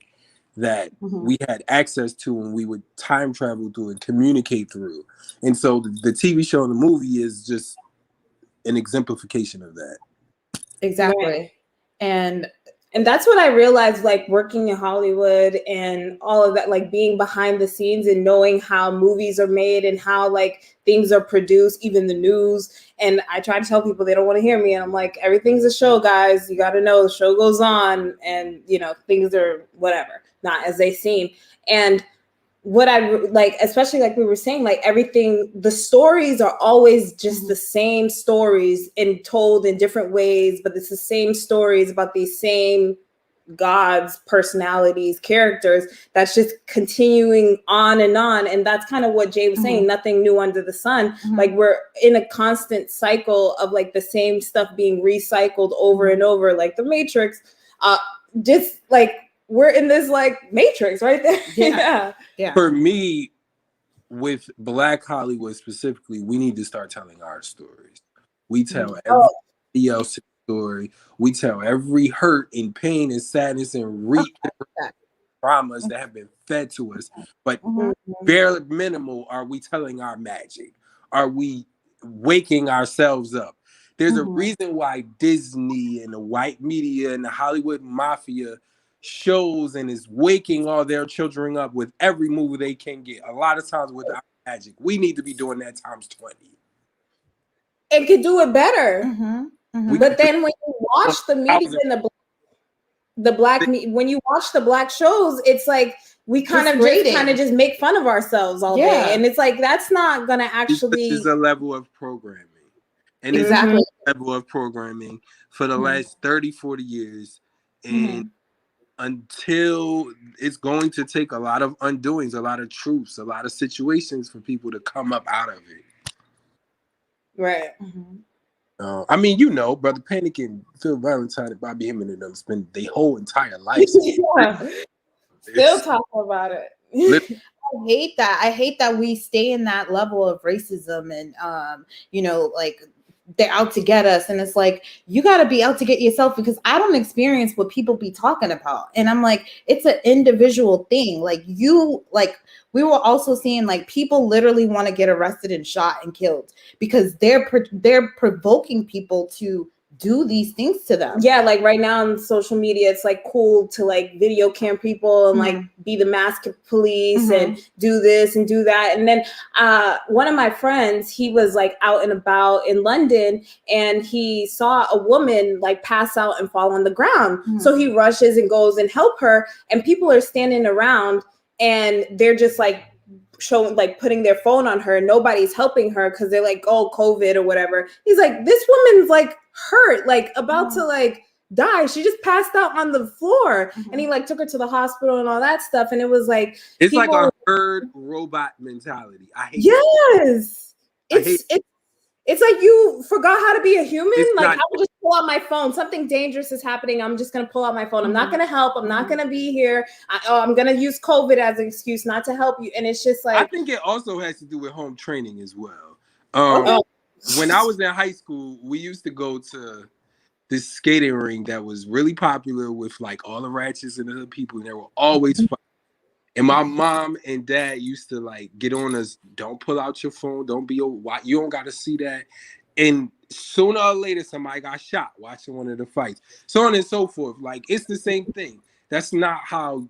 that we had access to, and we would time travel through and communicate through. And so the TV show and the movie is just an exemplification of that. Exactly. Right. And that's what I realized, like working in Hollywood and all of that, like being behind the scenes and knowing how movies are made and how like things are produced, even the news. And I try to tell people, they don't want to hear me. And I'm like, everything's a show, guys. You got to know the show goes on, and you know, things are whatever, not as they seem. And what I like, especially like we were saying, like everything, the stories are always just the same stories and told in different ways, but it's the same stories about these same gods, personalities, characters. That's just continuing on. And that's kind of what Jay was saying, nothing new under the sun. Like we're in a constant cycle of like the same stuff being recycled over and over, like the Matrix, just like, we're in this like Matrix right there. Yeah. For me, with Black Hollywood specifically, we need to start telling our stories. We tell everybody else's story. We tell every hurt and pain and sadness and traumas that have been fed to us. But bare minimal are we telling our magic? Are we waking ourselves up? There's a reason why Disney and the white media and the Hollywood mafia shows and is waking all their children up with every movie they can get. A lot of times with our magic. We need to be doing that times 20. And could do it better. But then when you watch the media and the black when you watch the black shows, it's like we kind of just make fun of ourselves all day. And it's like, that's not gonna actually. This is a level of programming. And it's a level of programming for the last 30, 40 years. And until it's going to take a lot of undoings, a lot of truths, a lot of situations for people to come up out of it. Right. I mean, you know, Brother Panic and Phil Valentine and Bobby Hemming and them spend their whole entire life. Still talking about it. I hate that we stay in that level of racism and you know, like they're out to get us, and it's like, you got to be out to get yourself, because I don't experience what people be talking about. And I'm like, it's an individual thing. Like we were also seeing like people literally want to get arrested and shot and killed because they're provoking people to do these things to them. Yeah, like right now on social media, it's like cool to like video cam people and like be the masked police and do this and do that. And then one of my friends, he was like out and about in London, and he saw a woman like pass out and fall on the ground. So he rushes and goes and help her, and people are standing around and they're just like showing, like putting their phone on her. Nobody's helping her because they're like, oh, COVID or whatever. He's like, this woman's like hurt, like about to like die. She just passed out on the floor. And he like took her to the hospital and all that stuff. And it was like, it's like a herd robot mentality. I hate it. It's like you forgot how to be a human. I would just pull out my phone. Something dangerous is happening. I'm just going to pull out my phone. I'm not going to help. I'm not going to be here. I'm going to use COVID as an excuse not to help you. And it's just like, I think it also has to do with home training as well. When I was in high school, we used to go to this skating rink that was really popular with like all the ratchets and other people, and they were always fighting. And my mom and dad used to like get on us, don't pull out your phone, don't be you don't got to see that. And sooner or later, somebody got shot watching one of the fights, so on and so forth. Like, it's the same thing. That's not how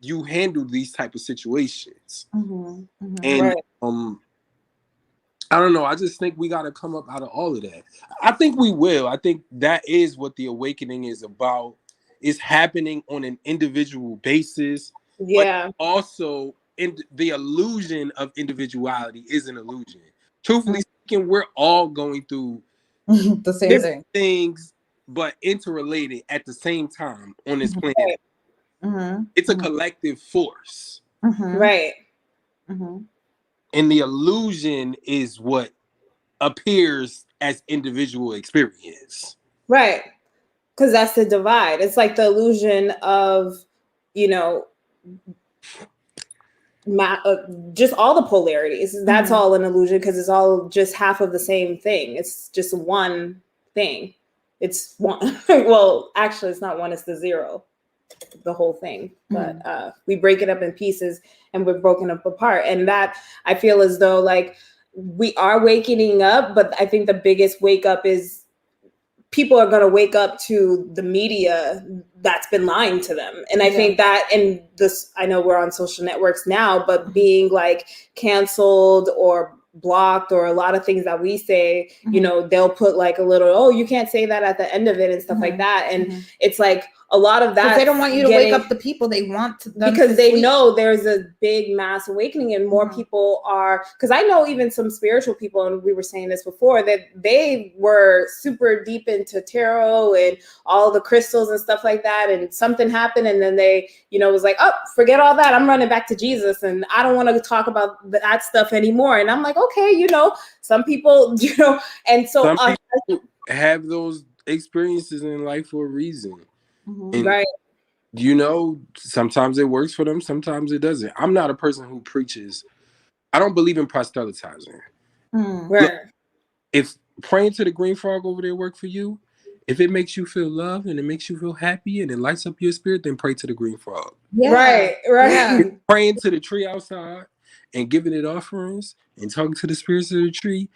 you handle these type of situations. And I don't know. I just think we got to come up out of all of that. I think we will. I think that is what the awakening is about. It's happening on an individual basis. Yeah. But also the illusion of individuality is an illusion. Truthfully speaking, we're all going through the same thing. Things, but interrelated at the same time on this planet. It's a collective force. Right. And the illusion is what appears as individual experience. Right. Because that's the divide. It's like the illusion of, you know, just all the polarities. That's all an illusion because it's all just half of the same thing. It's just one thing. It's one. Well, actually, it's not one. It's the zero, the whole thing. But we break it up in pieces and we're broken up apart. And that I feel as though like we are waking up. But I think the biggest wake up is people are going to wake up to the media that's been lying to them. And I think that, and this, I know we're on social networks now, but being like canceled or blocked or a lot of things that we say, you know, they'll put like a little, oh, you can't say that at the end of it and stuff like that. And it's like a lot of that. They don't want you to wake up the people they want to, because they know there's a big mass awakening and more people are, because I know even some spiritual people, and we were saying this before, that they were super deep into tarot and all the crystals and stuff like that. And something happened. And then they, you know, was like, oh, forget all that. I'm running back to Jesus. And I don't want to talk about that stuff anymore. And I'm like, okay, you know, some people, you know, and so some people have those experiences in life for a reason. And, right. You know, sometimes it works for them, sometimes it doesn't. I'm not a person who preaches. I don't believe in proselytizing. Right. Look, if praying to the green frog over there work for you, if it makes you feel love and it makes you feel happy and it lights up your spirit, then pray to the green frog. Right. Yeah. Praying to the tree outside and giving it offerings and talking to the spirits of the tree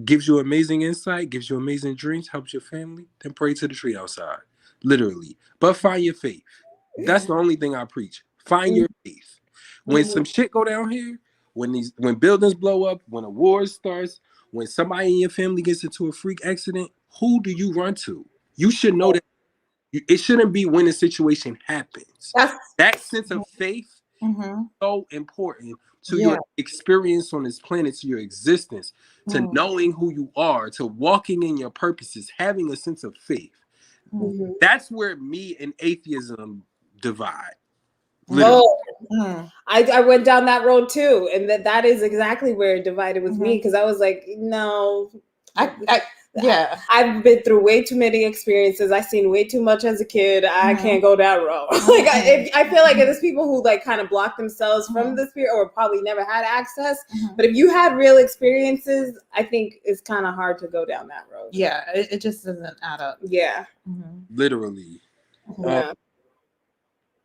gives you amazing insight, gives you amazing dreams, helps your family, then pray to the tree outside. Literally. But find your faith. That's the only thing I preach. Find your faith. When some shit go down here, when buildings blow up, when a war starts, when somebody in your family gets into a freak accident, who do you run to? You should know that it shouldn't be when the situation happens. That sense of faith is so important to your experience on this planet, to your existence, to knowing who you are, to walking in your purposes, having a sense of faith. That's where me and atheism divide. I went down that road too, and that is exactly where it divided with me, because I was like, no, I've been through way too many experiences. I've seen way too much as a kid. I can't go that road. Like I feel like there's people who like kind of block themselves from the spirit or probably never had access. But if you had real experiences, I think it's kind of hard to go down that road. Yeah, it just doesn't add up. Yeah, literally. Yeah.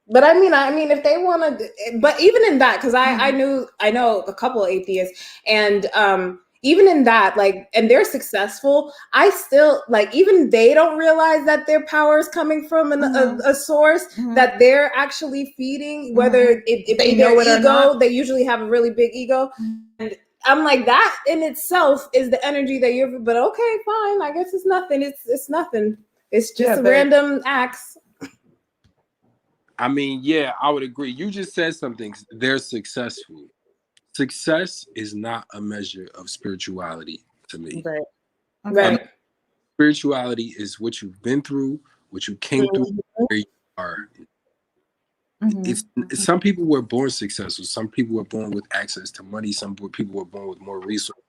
But I mean, if they want to, but even in that, because I know a couple of atheists, and even in that, like, and they're successful, I still like, even they don't realize that their power is coming from a source that they're actually feeding, whether if they know it or not. They usually have a really big ego. And I'm like, that in itself is the energy that you're, but okay, fine. I guess it's nothing. It's nothing. It's just random acts. I mean, yeah, I would agree. You just said something. They're successful. Success is not a measure of spirituality to me. Right. Spirituality is what you've been through, what you came through, where you are. It's some people were born successful. Some people were born with access to money. Some people were born with more resources.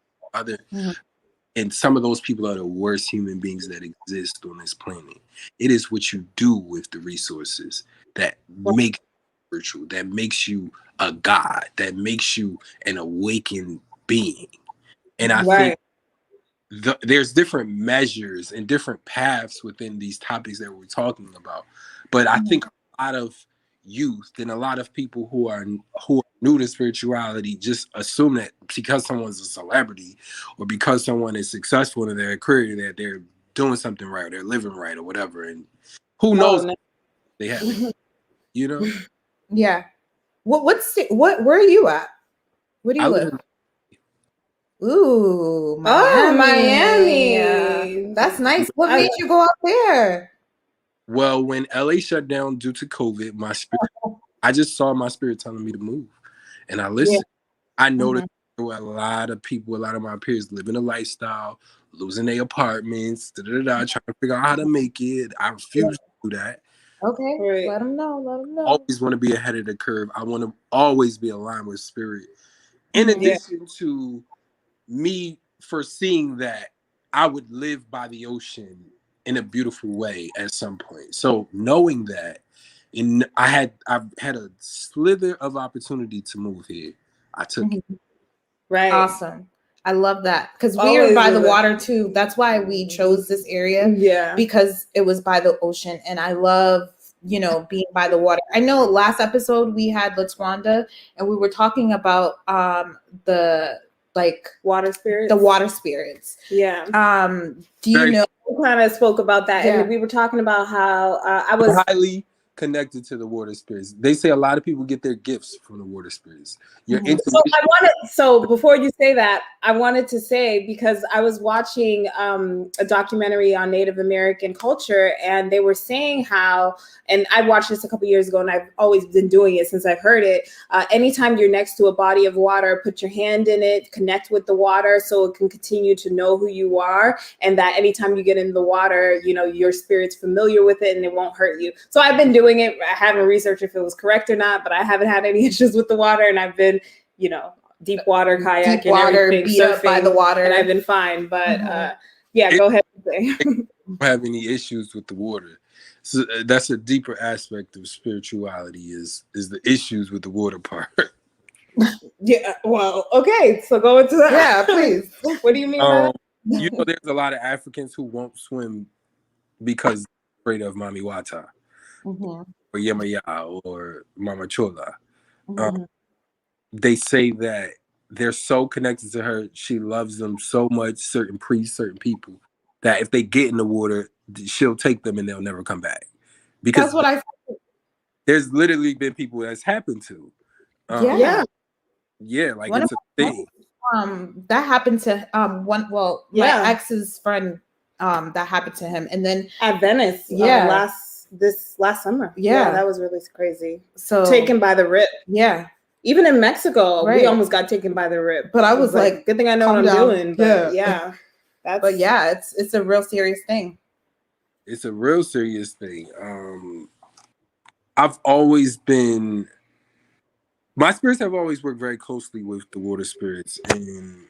And some of those people are the worst human beings that exist on this planet. It is what you do with the resources that make spiritual, that makes you a god, that makes you an awakened being. And I think there's different measures and different paths within these topics that we're talking about. But I think a lot of youth and a lot of people who are new to spirituality just assume that because someone's a celebrity or because someone is successful in their career that they're doing something right, or they're living right or whatever. And who knows they have, you know? Yeah. Where are you at? Where do you live? Ooh, Miami. Yeah. That's nice. What made you go out there? Well, when LA shut down due to COVID, I just saw my spirit telling me to move. and I listen. I noticed there were a lot of people, a lot of my peers living a lifestyle, losing their apartments, trying to figure out how to make it. I refuse to do that. Okay, right. Let them know. Always want to be ahead of the curve. I want to always be aligned with spirit. In addition to me foreseeing that I would live by the ocean in a beautiful way at some point. So knowing that, and I've had a slither of opportunity to move here. I took it. Right. Awesome. I love that because we are by the water too. That's why we chose this area. Yeah. Because it was by the ocean, and I love, being by the water. I know last episode we had Latwanda, and we were talking about the water spirits. The water spirits. Yeah. Do you know? We kind of spoke about that, and we were talking about how I was highly connected to the water spirits. They say a lot of people get their gifts from the water spirits. So before you say that, I wanted to say, because I was watching a documentary on Native American culture, and they were saying how, and I watched this a couple years ago, and I've always been doing it since I've heard it. Anytime you're next to a body of water, put your hand in it, connect with the water so it can continue to know who you are, and that anytime you get in the water, your spirit's familiar with it and it won't hurt you. So I've been doing it. I haven't researched if it was correct or not, but I haven't had any issues with the water, and I've been, deep water kayak and everything, beat up by the water, and I've been fine. But go ahead and say. Don't have any issues with the water. So that's a deeper aspect of spirituality is the issues with the water part. Yeah. Well, okay. So go into that. Yeah, please. What do you mean by that? There's a lot of Africans who won't swim because they're afraid of Mami Wata or Yemaya or Mama Chola. They say that they're so connected to her. She loves them so much, certain priests, certain people, that if they get in the water, she'll take them and they'll never come back. Because that's what I said. There's literally been people that's happened to. Like it's a thing. That happened to my ex's friend. That happened to him, and then at Venice, this last summer. Yeah, that was really crazy. So taken by the rip. Yeah. Even in Mexico, we almost got taken by the rip. But I was like, good thing I know what I'm doing. But it's a real serious thing. It's a real serious thing. I've always been, my spirits have always worked very closely with the water spirits, and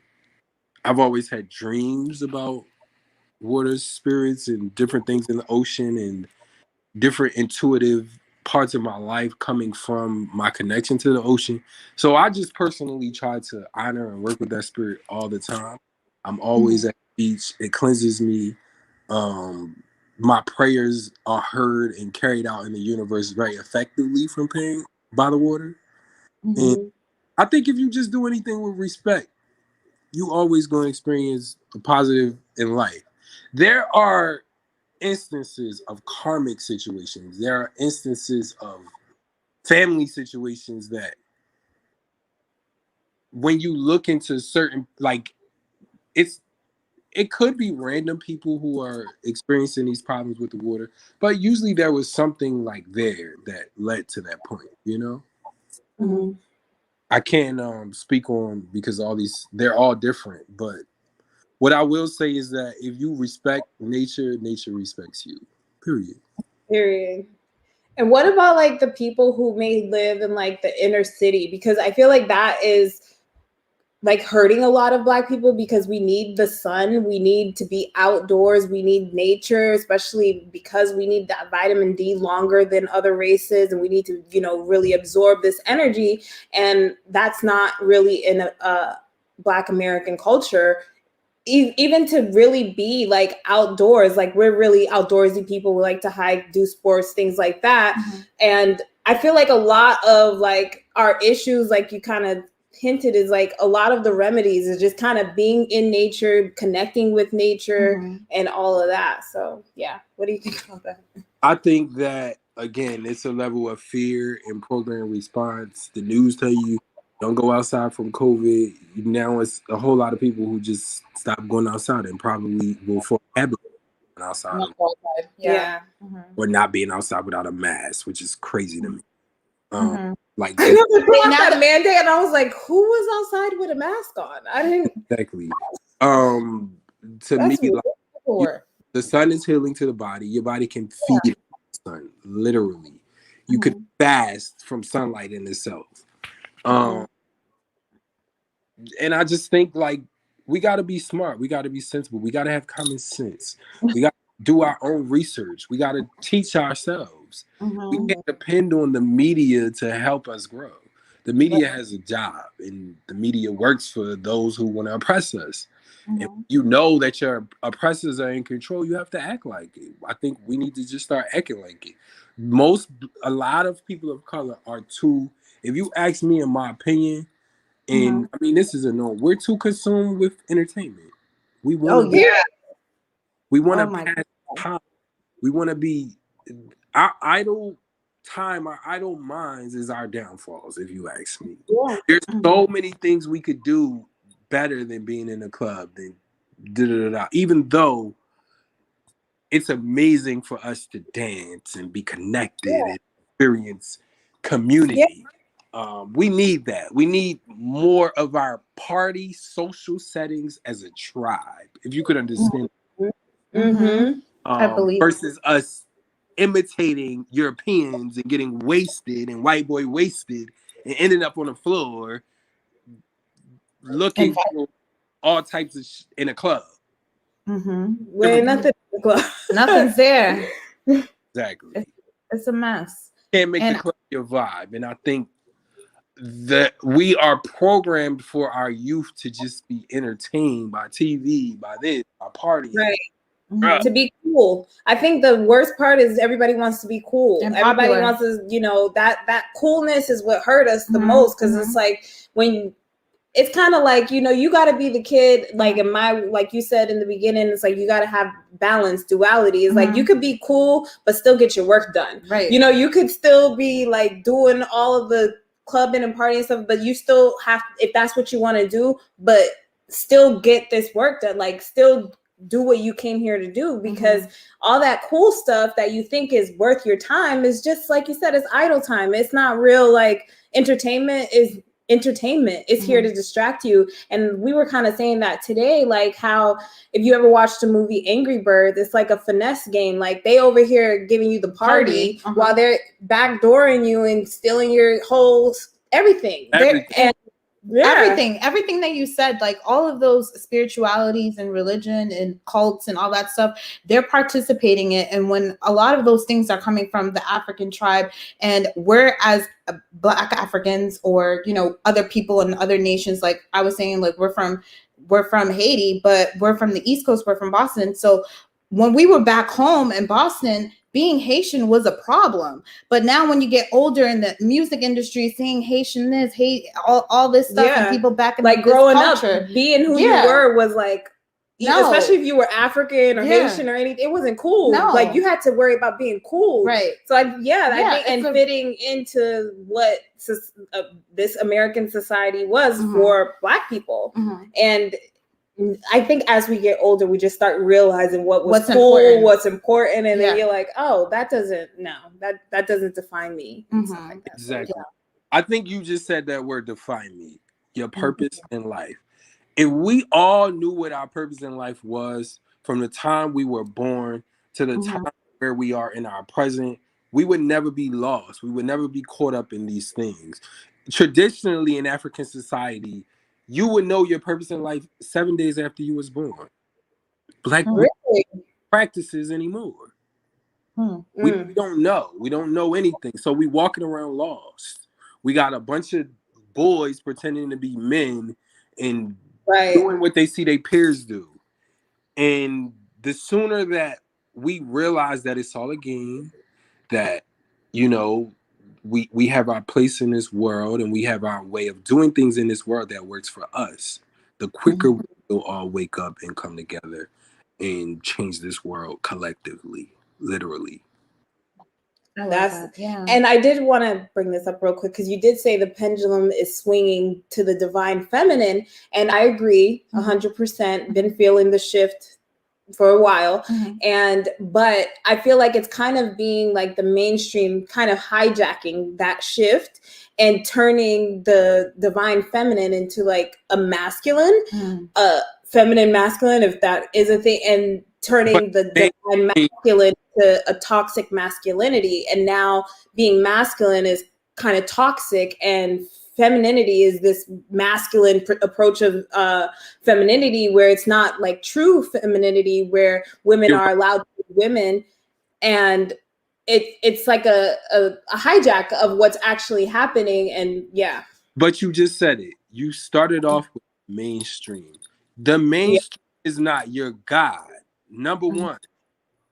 I've always had dreams about water spirits and different things in the ocean and different intuitive parts of my life coming from my connection to the ocean. So I just personally try to honor and work with that spirit all the time. I'm always at the beach. It cleanses me. My prayers are heard and carried out in the universe very effectively from being by the water. And I think if you just do anything with respect, you always going to experience a positive in life. There are instances of karmic situations. There are instances of family situations that when you look into certain, it could be random people who are experiencing these problems with the water, but usually there was something there that led to that point, I can't speak on because they're all different, but what I will say is that if you respect nature, nature respects you. Period. And what about the people who may live in the inner city? Because I feel like that is hurting a lot of Black people, because we need the sun, we need to be outdoors, we need nature, especially because we need that vitamin D longer than other races, and we need to really absorb this energy, and that's not really in a Black American culture. Even to really be outdoors, we're really outdoorsy people. We like to hike, do sports, things like that. And I feel like a lot of our issues, you kind of hinted, is a lot of the remedies is just kind of being in nature, connecting with nature, and all of that. So what do you think about that? I think that, again, it's a level of fear and program response. The news tell you don't go outside from COVID. Now it's a whole lot of people who just stop going outside and probably will fall habit outside. Or not being outside without a mask, which is crazy to me. Like I know they put out that mandate, and I was like, "Who was outside with a mask on?" I didn't exactly. To me, like the sun is healing to the body. Your body can feed the sun, literally. You could fast from sunlight in itself. And I just think like we got to be smart. We got to be sensible. We got to have common sense. We got to do our own research. We got to teach ourselves. We can't depend on the media to help us grow. The media has a job, and the media works for those who want to oppress us. If you know that your oppressors are in control, you have to act like it. I think we need to just start acting like it. A lot of people of color are too, if you ask me in my opinion, and I mean, this is a no, we're too consumed with entertainment. We want to we want to pass time. We want to be, our idle time, our idle minds is our downfalls, if you ask me. There's so many things we could do better than being in a club, than even though it's amazing for us to dance and be connected and experience community. We need that. We need more of our party social settings as a tribe, if you could understand. I believe versus us imitating Europeans and getting wasted and white boy wasted and ending up on the floor looking for all types of in a club. Where nothing in the club. Nothing's there. Exactly. It's a mess. Can't make the club your vibe. And I think that we are programmed for our youth to just be entertained by TV, by this, by parties. Right. To be cool. I think the worst part is everybody wants to be cool. And everybody wants to, that coolness is what hurt us the most, because it's like when it's kind of like, you got to be the kid, like like you said in the beginning, it's like you got to have balance, duality. It's like you could be cool, but still get your work done. Right. You could still be like doing all of the clubbing and partying stuff, but you still have, if that's what you want to do, but still get this work done, like still do what you came here to do, because all that cool stuff that you think is worth your time is just, like you said, it's idle time. It's not real. Like entertainment is entertainment. It's here to distract you. And we were kind of saying that today, like how if you ever watched the movie Angry Birds, it's like a finesse game. Like they over here giving you the party while they're backdooring you and stealing your whole everything. Everything that you said, like all of those spiritualities and religion and cults and all that stuff, they're participating in it. And when a lot of those things are coming from the African tribe, and we're as Black Africans or other people in other nations, like I was saying, like we're from Haiti, but we're from the East Coast, we're from Boston. So when we were back home in Boston, being Haitian was a problem. But now when you get older in the music industry, seeing Haitian this, all this stuff, and people back in like growing culture, up, being who you were was like, especially if you were African or Haitian or anything, it wasn't cool. Like you had to worry about being cool. Right. So I think, and fitting into what this American society was for Black people. And I think as we get older, we just start realizing what's cool, what's important, and then you're like, oh, that doesn't define me. Like that. Exactly. So, I think you just said that word, define me, your purpose in life. If we all knew what our purpose in life was from the time we were born to the time where we are in our present, we would never be lost. We would never be caught up in these things. Traditionally in African society, you would know your purpose in life 7 days after you was born. Black practices anymore. We don't know. We don't know anything. So we walking around lost. We got a bunch of boys pretending to be men and doing what they see their peers do. And the sooner that we realize that it's all a game, that, we have our place in this world and we have our way of doing things in this world that works for us, the quicker we'll all wake up and come together and change this world collectively, literally. And I did want to bring this up real quick, because you did say the pendulum is swinging to the divine feminine, and I agree 100%. Been feeling the shift for a while. But I feel like it's kind of being like the mainstream kind of hijacking that shift and turning the divine feminine into like a masculine, feminine masculine, if that is a thing, and turning the divine masculine to a toxic masculinity. And now being masculine is kind of toxic, and femininity is this masculine approach of femininity, where it's not like true femininity, where women are allowed to be women. And it's like a hijack of what's actually happening. And but you just said it. You started off with mainstream. The mainstream is not your God. Number one.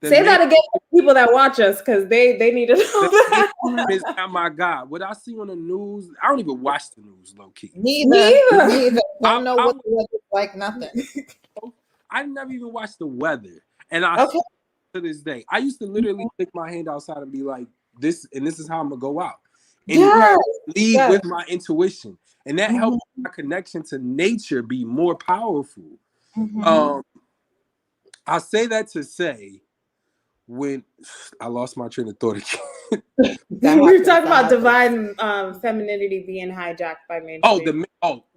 Say that again to people that watch us, because they need to know that. It's not my God. What I see on the news, I don't even watch the news, low key. Neither. Don't know what the weather's like, nothing. I never even watched the weather. And I to this day, I used to literally stick my hand outside and be like, this is how I'm gonna go out. And lead with my intuition. And that helps my connection to nature be more powerful. I say that to say, when I lost my train of thought again. We were talking about divine femininity being hijacked by mainstream.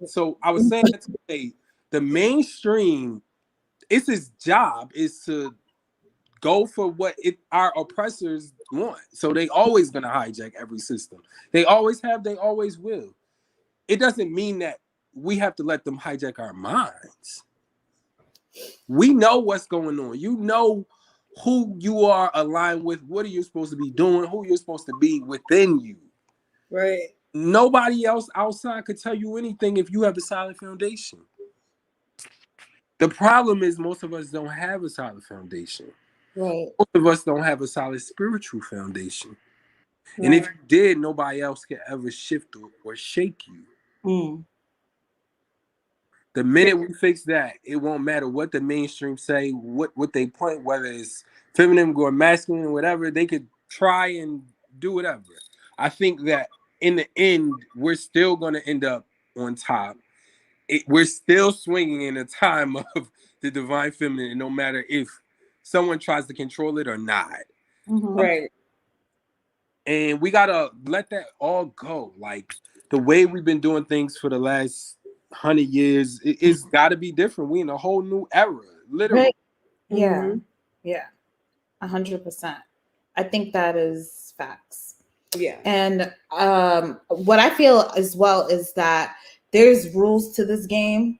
So I was saying that to say, the mainstream, it's his job is to go for what our oppressors want. So they always gonna hijack every system. They always have, they always will. It doesn't mean that we have to let them hijack our minds. We know what's going on. You know who you are aligned with, what are you supposed to be doing, who you're supposed to be within you. Right. Nobody else outside could tell you anything if you have a solid foundation. The problem is most of us don't have a solid foundation. Right. Most of us don't have a solid spiritual foundation. Right. And if you did, nobody else could ever shift or shake you. The minute we fix that, it won't matter what the mainstream say, what they point, whether it's feminine or masculine or whatever, they could try and do whatever. I think that in the end, we're still going to end up on top. We're still swinging in a time of the divine feminine, no matter if someone tries to control it or not. Right. And we got to let that all go. Like the way we've been doing things for the last 100 years, it's got to be different. We in a whole new era, literally. Right. Yeah. Yeah. 100%. I think that is facts. Yeah. And what I feel as well is that there's rules to this game,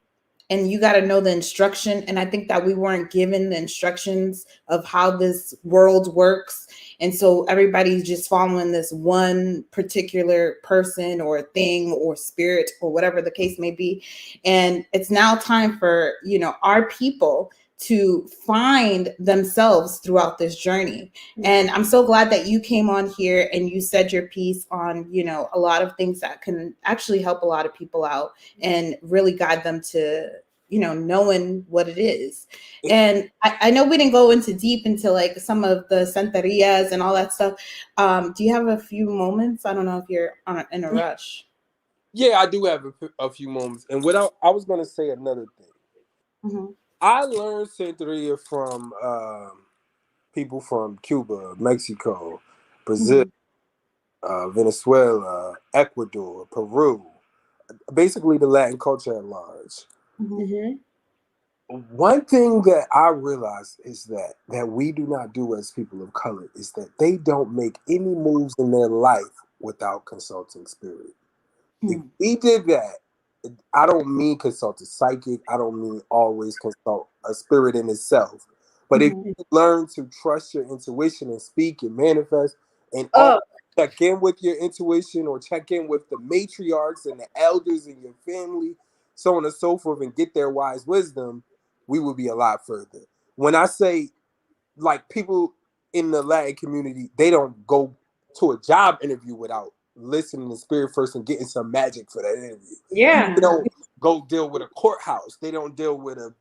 and you got to know the instruction. And I think that we weren't given the instructions of how this world works. And so everybody's just following this one particular person or thing or spirit or whatever the case may be. And it's now time for, our people to find themselves throughout this journey. And I'm so glad that you came on here and you said your piece on, a lot of things that can actually help a lot of people out and really guide them to, knowing what it is. And I know we didn't go deep into like some of the santerias and all that stuff. Do you have a few moments? I don't know if you're in a rush. Yeah, I do have a few moments. And I was going to say another thing. I learned Santeria from people from Cuba, Mexico, Brazil, Venezuela, Ecuador, Peru, basically the Latin culture at large. One thing that I realized is that we do not do as people of color is that they don't make any moves in their life without consulting spirit. If we did that, I don't mean consult a psychic. I don't mean always consult a spirit in itself. But if you learn to trust your intuition and speak and manifest and check in with your intuition or check in with the matriarchs and the elders in your family, so on and so forth, and get their wise wisdom, we will be a lot further. When I say, like, people in the Latin community, they don't go to a job interview without listening to spirit first and getting some magic for that interview. Yeah. They don't go deal with a courthouse. They don't deal with a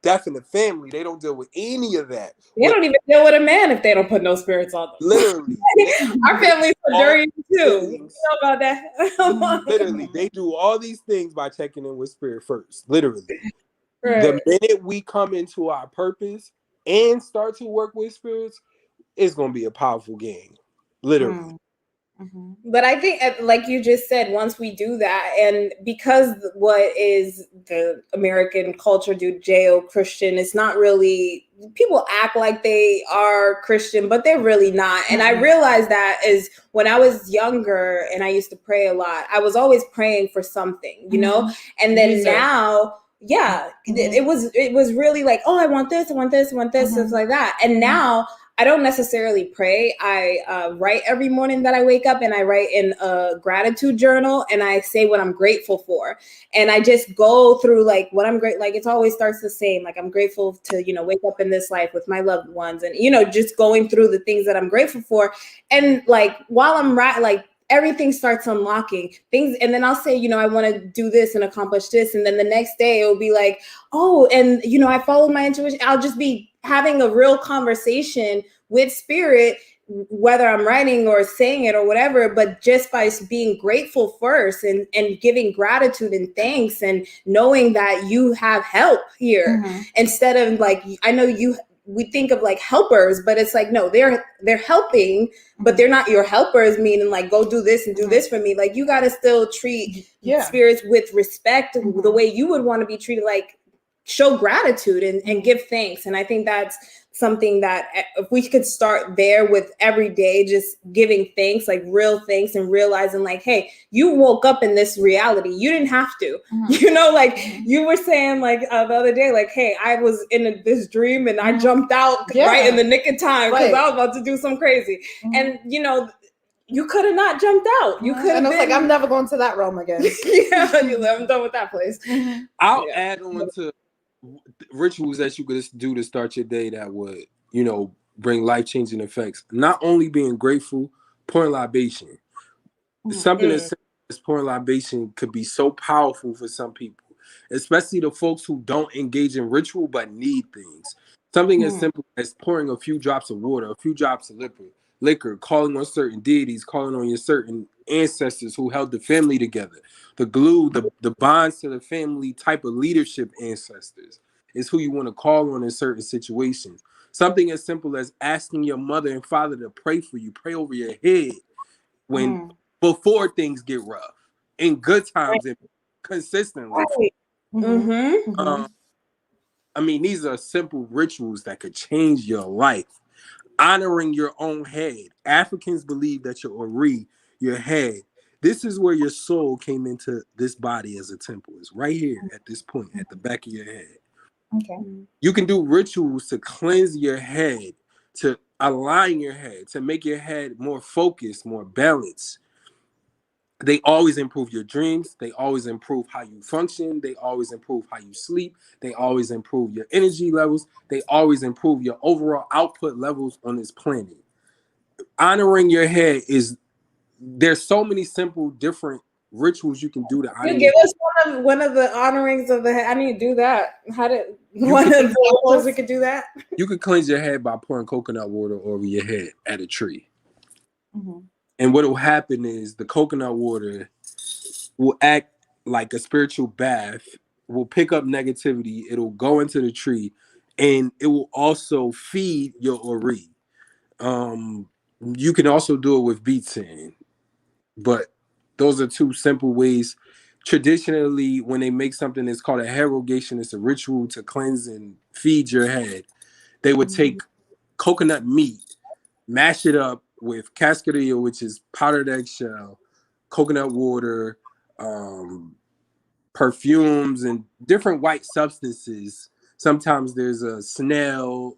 death in the family. They don't deal with any of that. They don't even deal with a man if they don't put no spirits on them. Literally. Our family's dirty too. You know about that? Literally. They do all these things by checking in with spirit first. Literally. Right. The minute we come into our purpose, and start to work with spirits, it's going to be a powerful game. Literally. Mm-hmm. But I think, like you just said, once we do that, and because what is the American culture Judeo-Christian, it's not really, people act like they are Christian, but they're really not. And I realized that is when I was younger and I used to pray a lot, I was always praying for something, you know? And then now, it was really like, oh, I want this, stuff like that. And now I don't necessarily pray. I write every morning that I wake up, and I write in a gratitude journal, and I say what I'm grateful for. And I just go through like what I'm great. Like it always starts the same. Like I'm grateful to, wake up in this life with my loved ones, and, just going through the things that I'm grateful for. And like, while I'm like, everything starts unlocking things. And then I'll say, I want to do this and accomplish this. And then the next day it will be like, oh, and, I followed my intuition. I'll just be having a real conversation with spirit, whether I'm writing or saying it or whatever, but just by being grateful first and giving gratitude and thanks and knowing that you have help here instead of like, I know we think of like helpers, but it's like, no, they're helping, but they're not your helpers, meaning like, go do this and do this for me. Like you got to still treat spirits with respect, the way you would want to be treated, like show gratitude and give thanks. And I think that's something that if we could start there with every day, just giving thanks, like real thanks, and realizing like, hey, you woke up in this reality. You didn't have to, like you were saying like the other day, like, hey, I was in this dream and I jumped out right in the nick of time because I was about to do something crazy. And, you could have not jumped out. You could have been like, I'm never going to that realm again. I'm done with that place. I'll add on to rituals that you could do to start your day that would, bring life-changing effects. Not only being grateful, pouring libation. Something as simple as pouring libation could be so powerful for some people, especially the folks who don't engage in ritual but need things. Something as simple as pouring a few drops of water, a few drops of liquor, calling on certain deities, calling on your certain ancestors who held the family together. The glue, the bonds to the family type of leadership ancestors is who you want to call on in certain situations. Something as simple as asking your mother and father to pray for you, pray over your head before things get rough, in good times and consistently. I mean, these are simple rituals that could change your life. Honoring your own head. Africans believe that your ori, your head, this is where your soul came into this body as a temple. It's right here at this point, at the back of your head. Okay. You can do rituals to cleanse your head, to align your head, to make your head more focused, more balanced. They always improve your dreams. They always improve how you function. They always improve how you sleep. They always improve your energy levels. They always improve your overall output levels on this planet. Honoring your head there's so many simple different rituals you can do to honor. You give us one of the honorings of the head. I need to do that. One of the rituals we could do that? You could cleanse your head by pouring coconut water over your head at a tree. And what will happen is the coconut water will act like a spiritual bath, will pick up negativity, it'll go into the tree, and it will also feed your ori. You can also do it with beets in, but those are two simple ways. Traditionally, when they make something that's called a herogation, it's a ritual to cleanse and feed your head. They would take coconut meat, mash it up with cascarilla, which is powdered eggshell, coconut water, perfumes, and different white substances. Sometimes there's a snail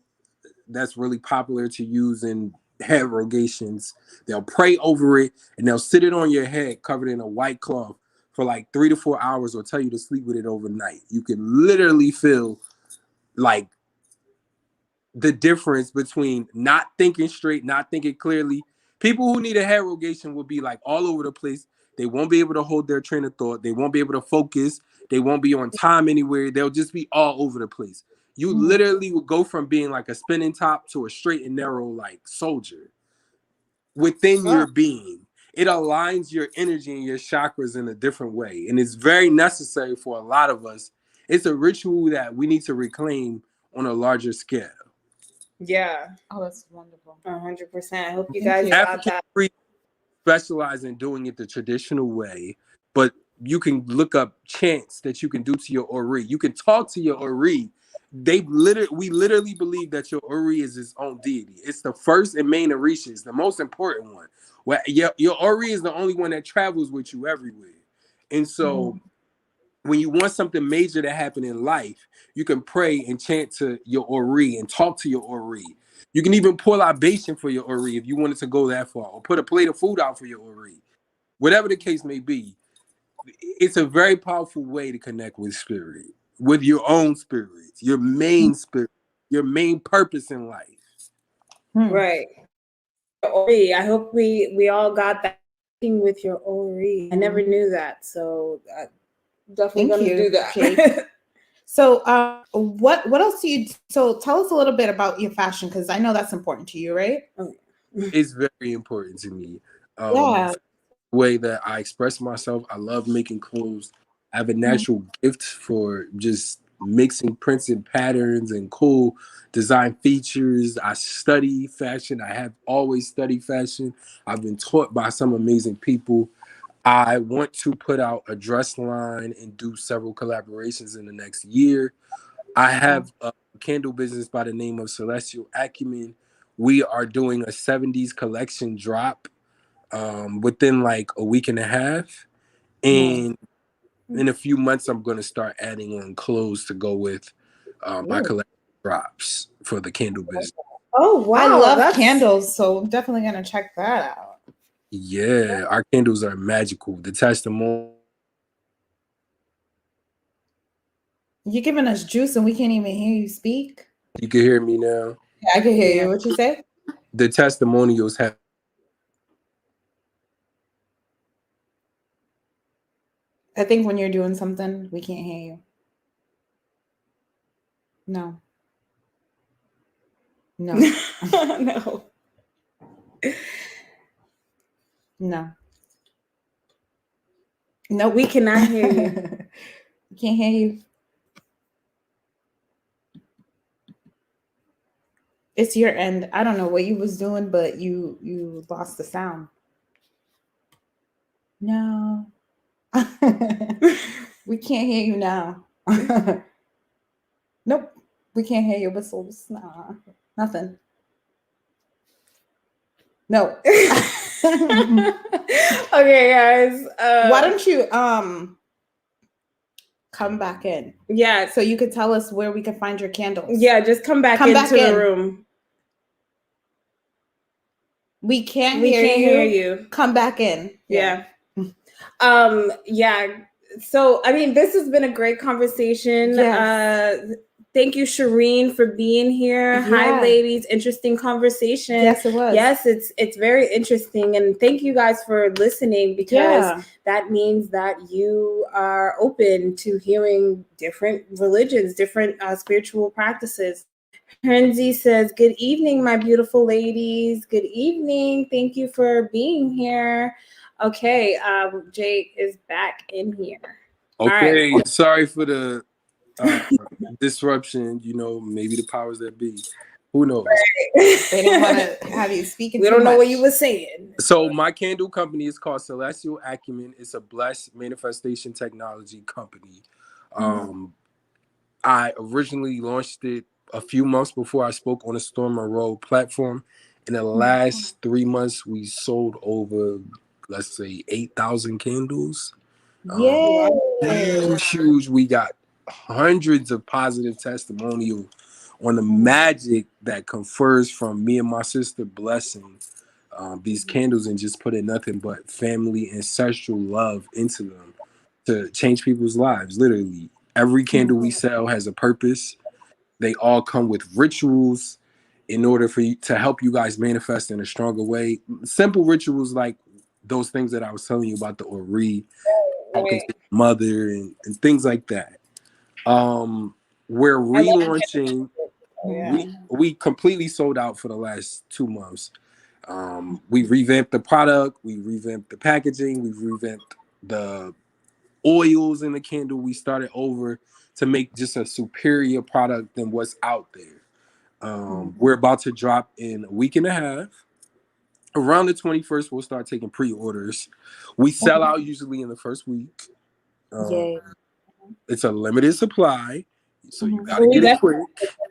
that's really popular to use in head rogations. They'll pray over it and they'll sit it on your head covered in a white cloth for like 3 to 4 hours, or tell you to sleep with it overnight. You can literally feel like the difference between not thinking straight, not thinking clearly. People who need a head rogation will be like all over the place. They won't be able to hold their train of thought. They won't be able to focus. They won't be on time anywhere. They'll just be all over the place. You literally will go from being like a spinning top to a straight and narrow like soldier within your being. It aligns your energy and your chakras in a different way. And it's very necessary for a lot of us. It's a ritual that we need to reclaim on a larger scale. Yeah. Oh, that's wonderful. 100%. I hope you guys got that. Specialize in doing it the traditional way, but you can look up chants that you can do to your ori. You can talk to your ori. We literally believe that your ori is its own deity. It's the first and main orisha. It's the most important one. Well, your ori is the only one that travels with you everywhere. And so when you want something major to happen in life, you can pray and chant to your ori and talk to your ori. You can even pour libation for your ori if you wanted to go that far, or put a plate of food out for your ori. Whatever the case may be, it's a very powerful way to connect with spirit, with your own spirit, your main spirit, your main purpose in life. Right. Ori. I hope we all got that with your ori. I never knew that, so definitely going to do that. So, what else do you? So, tell us a little bit about your fashion, because I know that's important to you, right? It's very important to me. The way that I express myself, I love making clothes. I have a natural gift for just mixing prints and patterns and cool design features. I study fashion. I have always studied fashion. I've been taught by some amazing people. I want to put out a dress line and do several collaborations in the next year. I have a candle business by the name of Celestial Acumen. We are doing a 70s collection drop within like a week and a half. And in a few months, I'm going to start adding on clothes to go with my collection drops for the candle business. Oh, wow. I love candles, so I'm definitely going to check that out. Yeah, our candles are magical. The testimony. You're giving us juice and we can't even hear you speak. You can hear me now? Yeah, I can hear you. What you say? The testimonials have. I think when you're doing something, we can't hear you. No. No. No. No. No, we cannot hear you. We can't hear you. It's your end. I don't know what you was doing, but you lost the sound. No. We can't hear you now. Nope. We can't hear your whistles. Nah. Nothing. No. Okay, guys. Why don't you come back in? Yeah. So you could tell us where we can find your candles. Yeah, just come back into the room. We can't hear you. Come back in. Yeah. Yeah. So, I mean, this has been a great conversation. Yes. Thank you, Shireen, for being here. Yeah. Hi, ladies. Interesting conversation. Yes, it was. Yes, it's very interesting. And thank you guys for listening, because that means that you are open to hearing different religions, different spiritual practices. Henzi says, good evening, my beautiful ladies. Good evening. Thank you for being here. Okay, Jake is back in here. Okay, right. Sorry for the disruption. You know, maybe the powers that be. Who knows? They don't want to have you speaking. We don't know what you were saying. So my candle company is called Celestial Acumen. It's a blessed manifestation technology company. I originally launched it a few months before I spoke on the Storm Road platform. In the last 3 months, we sold over, let's say, 8,000 candles. Huge. We got hundreds of positive testimonials on the magic that confers from me and my sister blessing these candles and just putting nothing but family ancestral love into them to change people's lives. Literally, every candle we sell has a purpose. They all come with rituals in order for you to help you guys manifest in a stronger way. Simple rituals like those things that I was telling you about, the Ori, talking to your mother and things like that. We're relaunching. We completely sold out for the last 2 months. We revamped the product. We revamped the packaging. We revamped the oils in the candle. We started over to make just a superior product than what's out there. We're about to drop in a week and a half. Around the 21st, we'll start taking pre-orders. We sell out usually in the first week. Yay. It's a limited supply, so you gotta get it quick.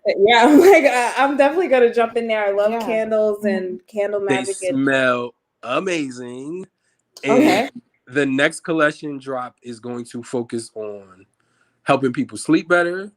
Yeah, I'm like, I'm definitely gonna jump in there. I love candles and candle magic. They smell amazing. And the next collection drop is going to focus on helping people sleep better,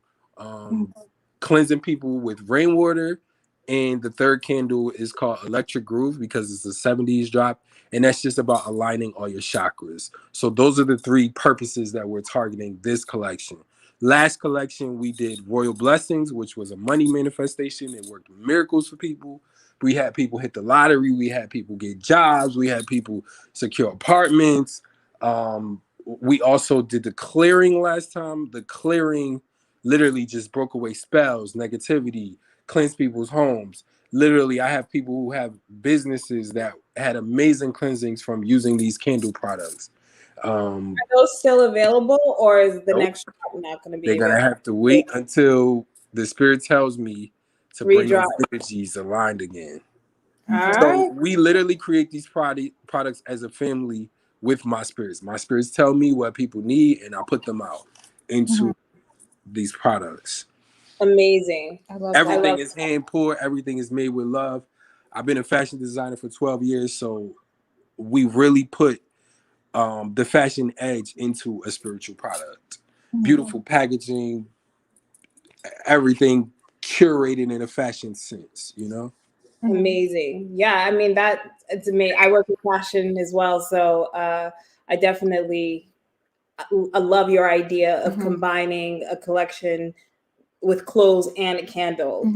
cleansing people with rainwater. And the third candle is called Electric Groove because it's a 70s drop. And that's just about aligning all your chakras. So those are the three purposes that we're targeting this collection. Last collection, we did Royal Blessings, which was a money manifestation. It worked miracles for people. We had people hit the lottery. We had people get jobs. We had people secure apartments. We also did the clearing last time. The clearing literally just broke away spells, negativity, cleansed people's homes. Literally, I have people who have businesses that had amazing cleansings from using these candle products. Are those still available, or is the next drop not going to be? They're going to have to wait until the spirit tells me to bring those energies aligned again. So we literally create these products as a family with my spirits. My spirits tell me what people need, and I put them out into these products. Amazing. Everything is hand poured. Everything is made with love. I've been a fashion designer for 12 years, so we really put the fashion edge into a spiritual product. Beautiful packaging, everything curated in a fashion sense, you know? Amazing. Yeah, I mean, it's amazing. I work with fashion as well, so I definitely I love your idea of combining a collection with clothes and a candle.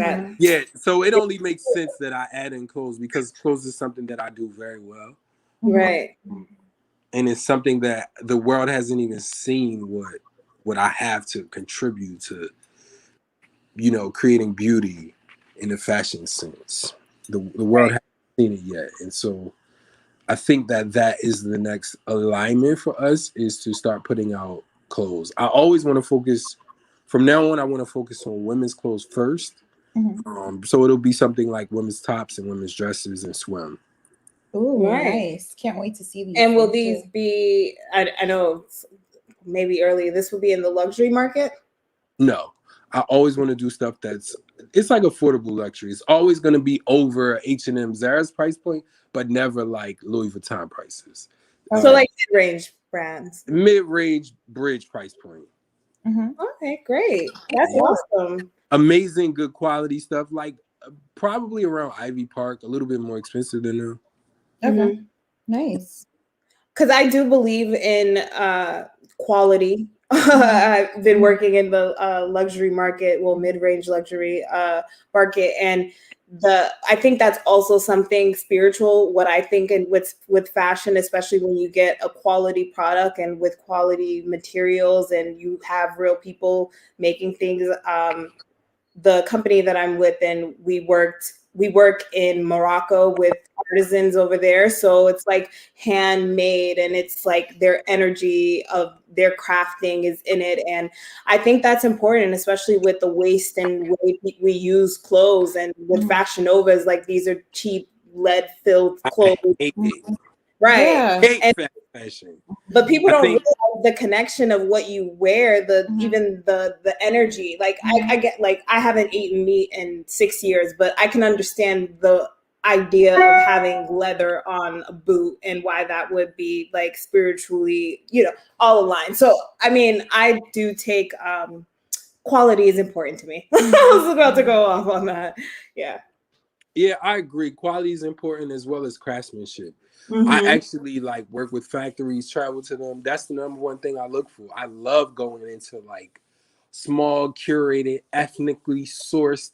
So it only makes sense that I add in clothes because clothes is something that I do very well. Right. And it's something that the world hasn't even seen what I have to contribute to, you know, creating beauty in the fashion sense. The world hasn't seen it yet. And so I think that is the next alignment for us, is to start putting out clothes. I always want to focus, from now on, I want to focus on women's clothes first. So it'll be something like women's tops and women's dresses and swim. Ooh, nice. Can't wait to see these. And will these be, I know maybe early, this will be in the luxury market? No, I always want to do stuff it's like affordable luxury. It's always going to be over H&M, Zara's price point, but never like Louis Vuitton prices. So like mid-range brands. Mid-range bridge price point. Okay, great. That's awesome. Amazing, good quality stuff. Like probably around Ivy Park, a little bit more expensive than them. Okay, nice. Because I do believe in quality. I've been working in the luxury market, mid-range luxury market, and I think that's also something spiritual. What I think, and with fashion, especially when you get a quality product and with quality materials, and you have real people making things. The company that I'm with, and we work in Morocco with artisans over there. So it's like handmade, and it's like their energy of their crafting is in it. And I think that's important, especially with the waste and way we use clothes, and with Fashion Novas, like these are cheap lead-filled clothes. Right. Yeah. Fashion. But people don't realize the connection of what you wear, even the energy. Like I get, like, I haven't eaten meat in 6 years, but I can understand the idea of having leather on a boot and why that would be like spiritually, all aligned. So I mean, I do take quality is important to me. I was about to go off on that. Yeah, I agree. Quality is important as well as craftsmanship. I actually work with factories, travel to them. That's the number one thing I look for. I love going into like small, curated, ethnically sourced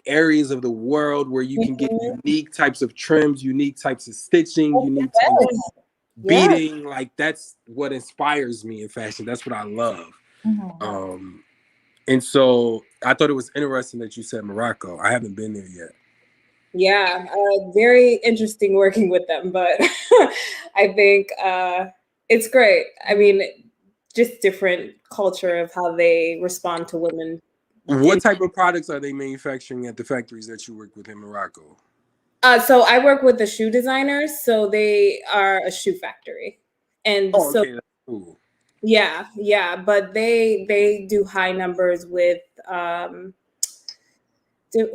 areas of the world where you can get unique types of trims, unique types of stitching, unique types of beading. Like that's what inspires me in fashion. That's what I love. And so I thought it was interesting that you said Morocco. I haven't been there yet. Yeah, very interesting working with them, but I think it's great. I mean, just different culture of how they respond to women What type of products are they manufacturing at the factories that you work with in Morocco? So I work with the shoe designers. So they are a shoe factory. And okay, that's cool. Yeah, but they do high numbers with who do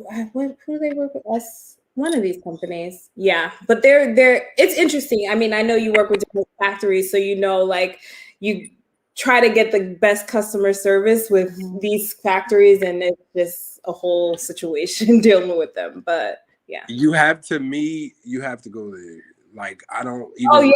they work with? Us, one of these companies. Yeah, but they're it's interesting. I mean, I know you work with different factories, so you know, like you try to get the best customer service with these factories, and it's just a whole situation dealing with them. But yeah, you have to go there. Like I don't even. Oh yeah.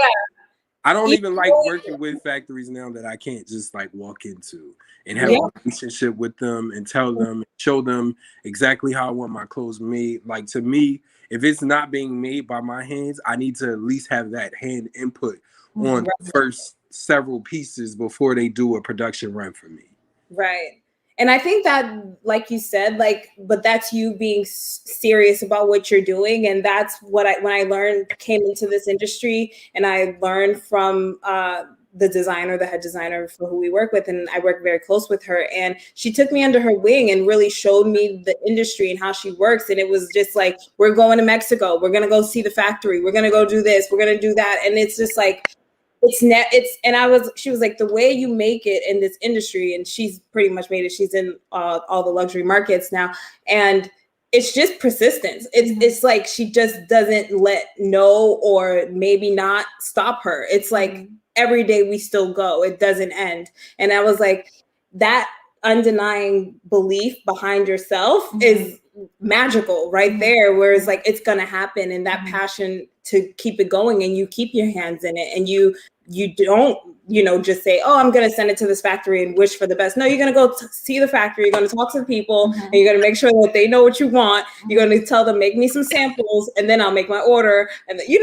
I don't even like working with factories now that I can't just like walk into and have a relationship with them and tell them, show them exactly how I want my clothes made. Like to me, if it's not being made by my hands, I need to at least have that hand input on the first several pieces before they do a production run for me. Right. And I think that, like you said, but that's you being serious about what you're doing. And that's what when I came into this industry, and I learned from the head designer for who we work with. And I work very close with her. And she took me under her wing and really showed me the industry and how she works. And it was just like, we're going to Mexico. We're going to go see the factory. We're going to go do this. We're going to do that. And it's just like, she was like, the way you make it in this industry, and she's pretty much made it. She's in all the luxury markets now. And it's just persistence. It's like, she just doesn't let no, or maybe not stop her. It's like every day we still go, it doesn't end. And I was like, that undenying belief behind yourself is magical right there, where it's like, it's going to happen. And that passion to keep it going, and you keep your hands in it, and you don't, just say, oh, I'm going to send it to this factory and wish for the best. No, you're going to go see the factory. You're going to talk to the people, and you're going to make sure that they know what you want. You're going to tell them, make me some samples, and then I'll make my order. And you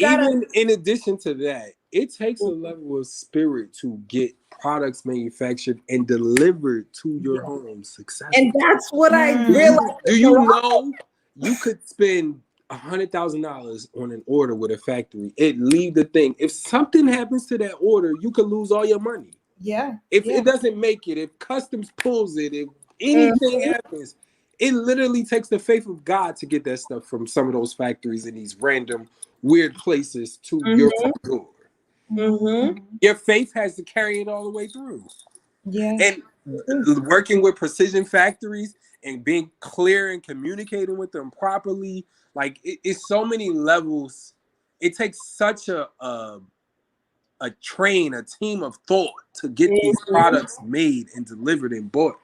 gotta. Even in addition to that, it takes a level of spirit to get products manufactured and delivered to your home successfully. And that's what I realized. Do you know you could spend $100,000 on an order with a factory? It leave the thing. If something happens to that order, you could lose all your money. Yeah. If it doesn't make it, if customs pulls it, if anything happens, it literally takes the faith of God to get that stuff from some of those factories in these random weird places to your front door. Your faith has to carry it all the way through. Yeah. And working with precision factories and being clear and communicating with them properly, like it's so many levels. It takes such a team of thought to get these products made and delivered and bought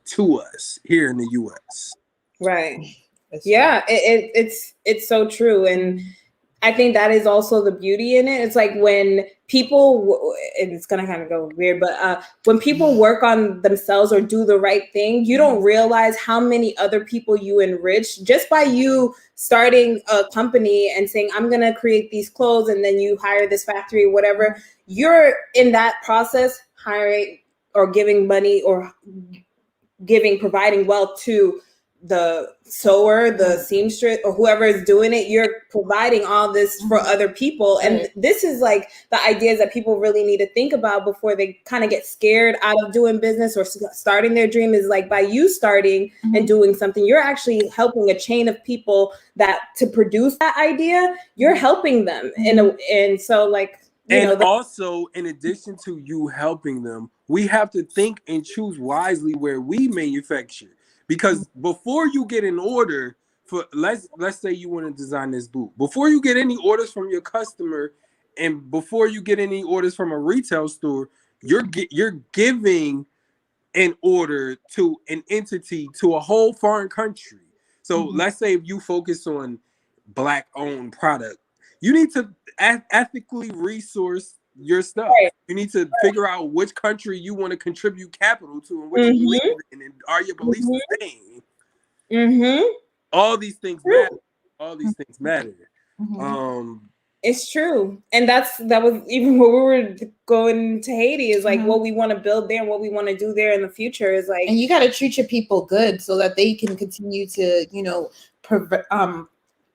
to us here in the US. Right. Yeah, it's so true. And I think that is also the beauty in it. It's like when people, and it's going to kind of go weird, but when people work on themselves or do the right thing, you don't realize how many other people you enrich just by you starting a company and saying, I'm going to create these clothes, and then you hire this factory or whatever. You're in that process hiring or giving money or providing wealth to the sewer, the seamstress, or whoever is doing it. You're providing all this for other people. And this is like the ideas that people really need to think about before they kind of get scared out of doing business or starting their dream. Is like, by you starting and doing something, you're actually helping a chain of people that to produce that idea, you're helping them. And so like, also, in addition to you helping them, we have to think and choose wisely where we manufacture. Because before you get an order for, let's say you want to design this boot, before you get any orders from your customer, and before you get any orders from a retail store, you're giving an order to an entity, to a whole foreign country. So let's say if you focus on Black-owned product, you need to ethically resource your stuff. You need to figure out which country you want to contribute capital to, and which you believe in, and are your beliefs the same? All these things matter. It's true. And that was even when we were going to Haiti, is like what we want to build there and what we want to do there in the future is like. And you got to treat your people good so that they can continue to,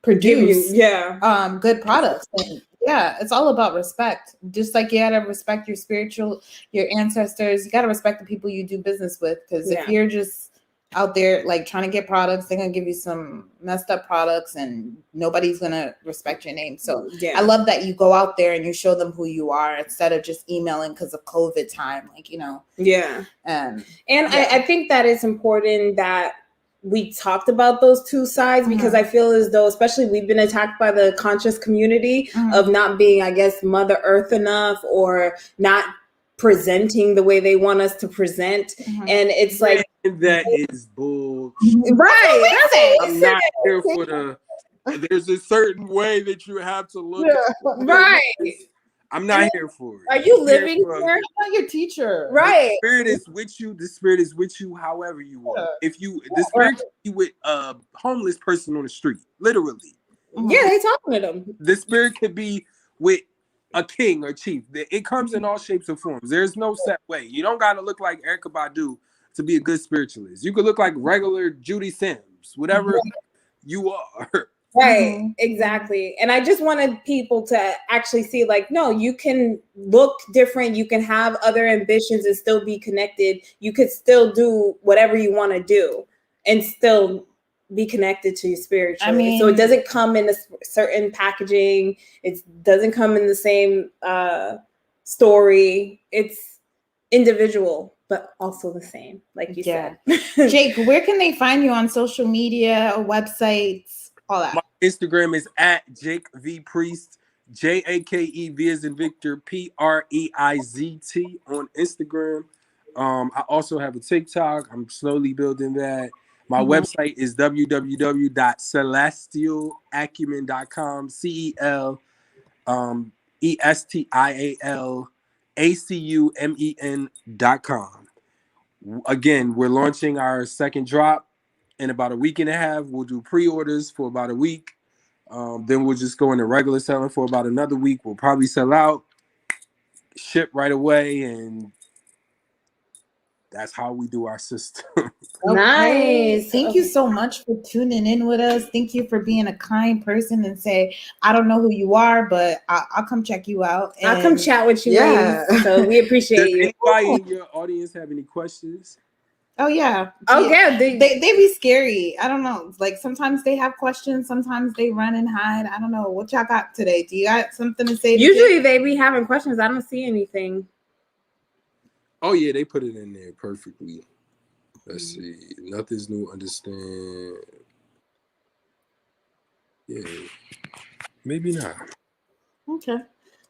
produce good products. And it's all about respect. Just like you gotta respect your ancestors, you gotta respect the people you do business with. Because if you're just out there like trying to get products. They're gonna give you some messed up products and nobody's gonna respect your name. So I love that you go out there and you show them who you are instead of just emailing because of COVID time, like, you know. I think that it's important that we talked about those two sides because I feel as though, especially we've been attacked by the conscious community of not being, I guess, Mother Earth enough or not presenting the way they want us to present. And it's like, that is bull. Right. I'm not here for there's a certain way that you have to look at right. I'm not here for it. Are you living here? I'm not your teacher. Right. The spirit is with you. The spirit is with you however you want. If you, the spirit can be with a homeless person on the street, literally. Yeah, they talking to them. The spirit could be with a king or chief. It comes in all shapes and forms. There's no set way. You don't got to look like Erykah Badu to be a good spiritualist. You could look like regular Judy Sims, whatever you are. Right, exactly. And I just wanted people to actually see, like, no, you can look different. You can have other ambitions and still be connected. You could still do whatever you want to do and still be connected to your spiritual. I mean, so it doesn't come in a certain packaging. It doesn't come in the same story. It's individual, but also the same, like you said. Jake, where can they find you on social media or websites? All that. My Instagram is at jakevpreizt, JAKEV as in Victor, PREIZT on Instagram. I also have a TikTok. I'm slowly building that. My website is www.celestialacumen.com, CELESTIALACUMEN.com. Again, we're launching our second drop in about a week and a half. We'll do pre-orders for about a week. Then we'll just go into regular selling for about another week. We'll probably sell out, ship right away, and that's how we do our system. Nice. Thank you so much for tuning in with us. Thank you for being a kind person and say, I don't know who you are, but I'll come check you out. And I'll come chat with you. Yeah. So we appreciate you. Does anybody in your audience have any questions? Oh yeah. They be scary. I don't know. Like sometimes they have questions, sometimes they run and hide. I don't know. What y'all got today? Do you got something to say? Usually they be having questions. I don't see anything. Oh yeah, they put it in there perfectly. Let's see. Nothing's new. Understand. Yeah. Maybe not. Okay.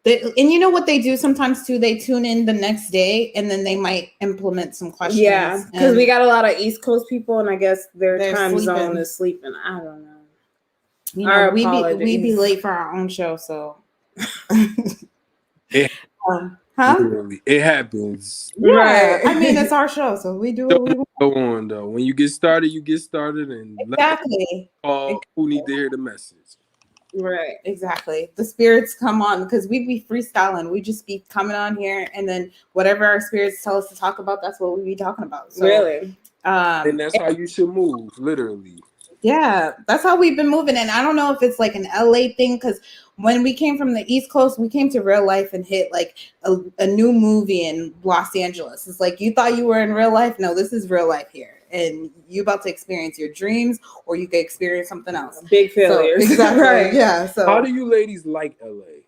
And you know what they do sometimes too? They tune in the next day and then they might implement some questions. Yeah, because we got a lot of East Coast people, and I guess their time sleeping. zone is sleeping. I don't know. You know, we be late for our own show, so. Literally, it happens. Yeah, right. I mean, it's our show, so we do what we want. Go on though. When you get started, and exactly. All who need to hear the message. Right, exactly. The spirits come on because we be freestyling. We just be coming on here, and then whatever our spirits tell us to talk about, that's what we be talking about. So, really, and that's how you should move, literally. Yeah, that's how we've been moving. And I don't know if it's like an LA thing, because when we came from the East Coast, we came to real life and hit like a new movie in Los Angeles. It's like you thought you were in real life. No, this is real life here. And you about to experience your dreams, or you could experience something else. Big failures. So, exactly. Right. Yeah. So how do you ladies like LA?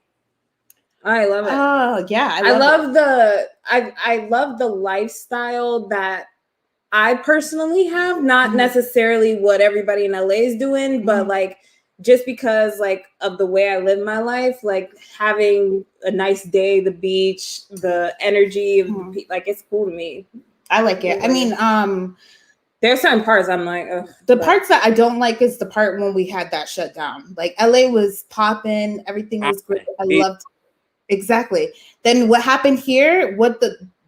I love it. Oh yeah. I love the lifestyle that I personally have, not necessarily what everybody in LA is doing, but like just because like of the way I live my life, like having a nice day, the beach, the energy of like it's cool to me. I like it. I mean, there's certain parts I'm like, parts that I don't like is the part when we had that shut down. Like LA was popping, everything was great. I loved exactly. Then what happened here?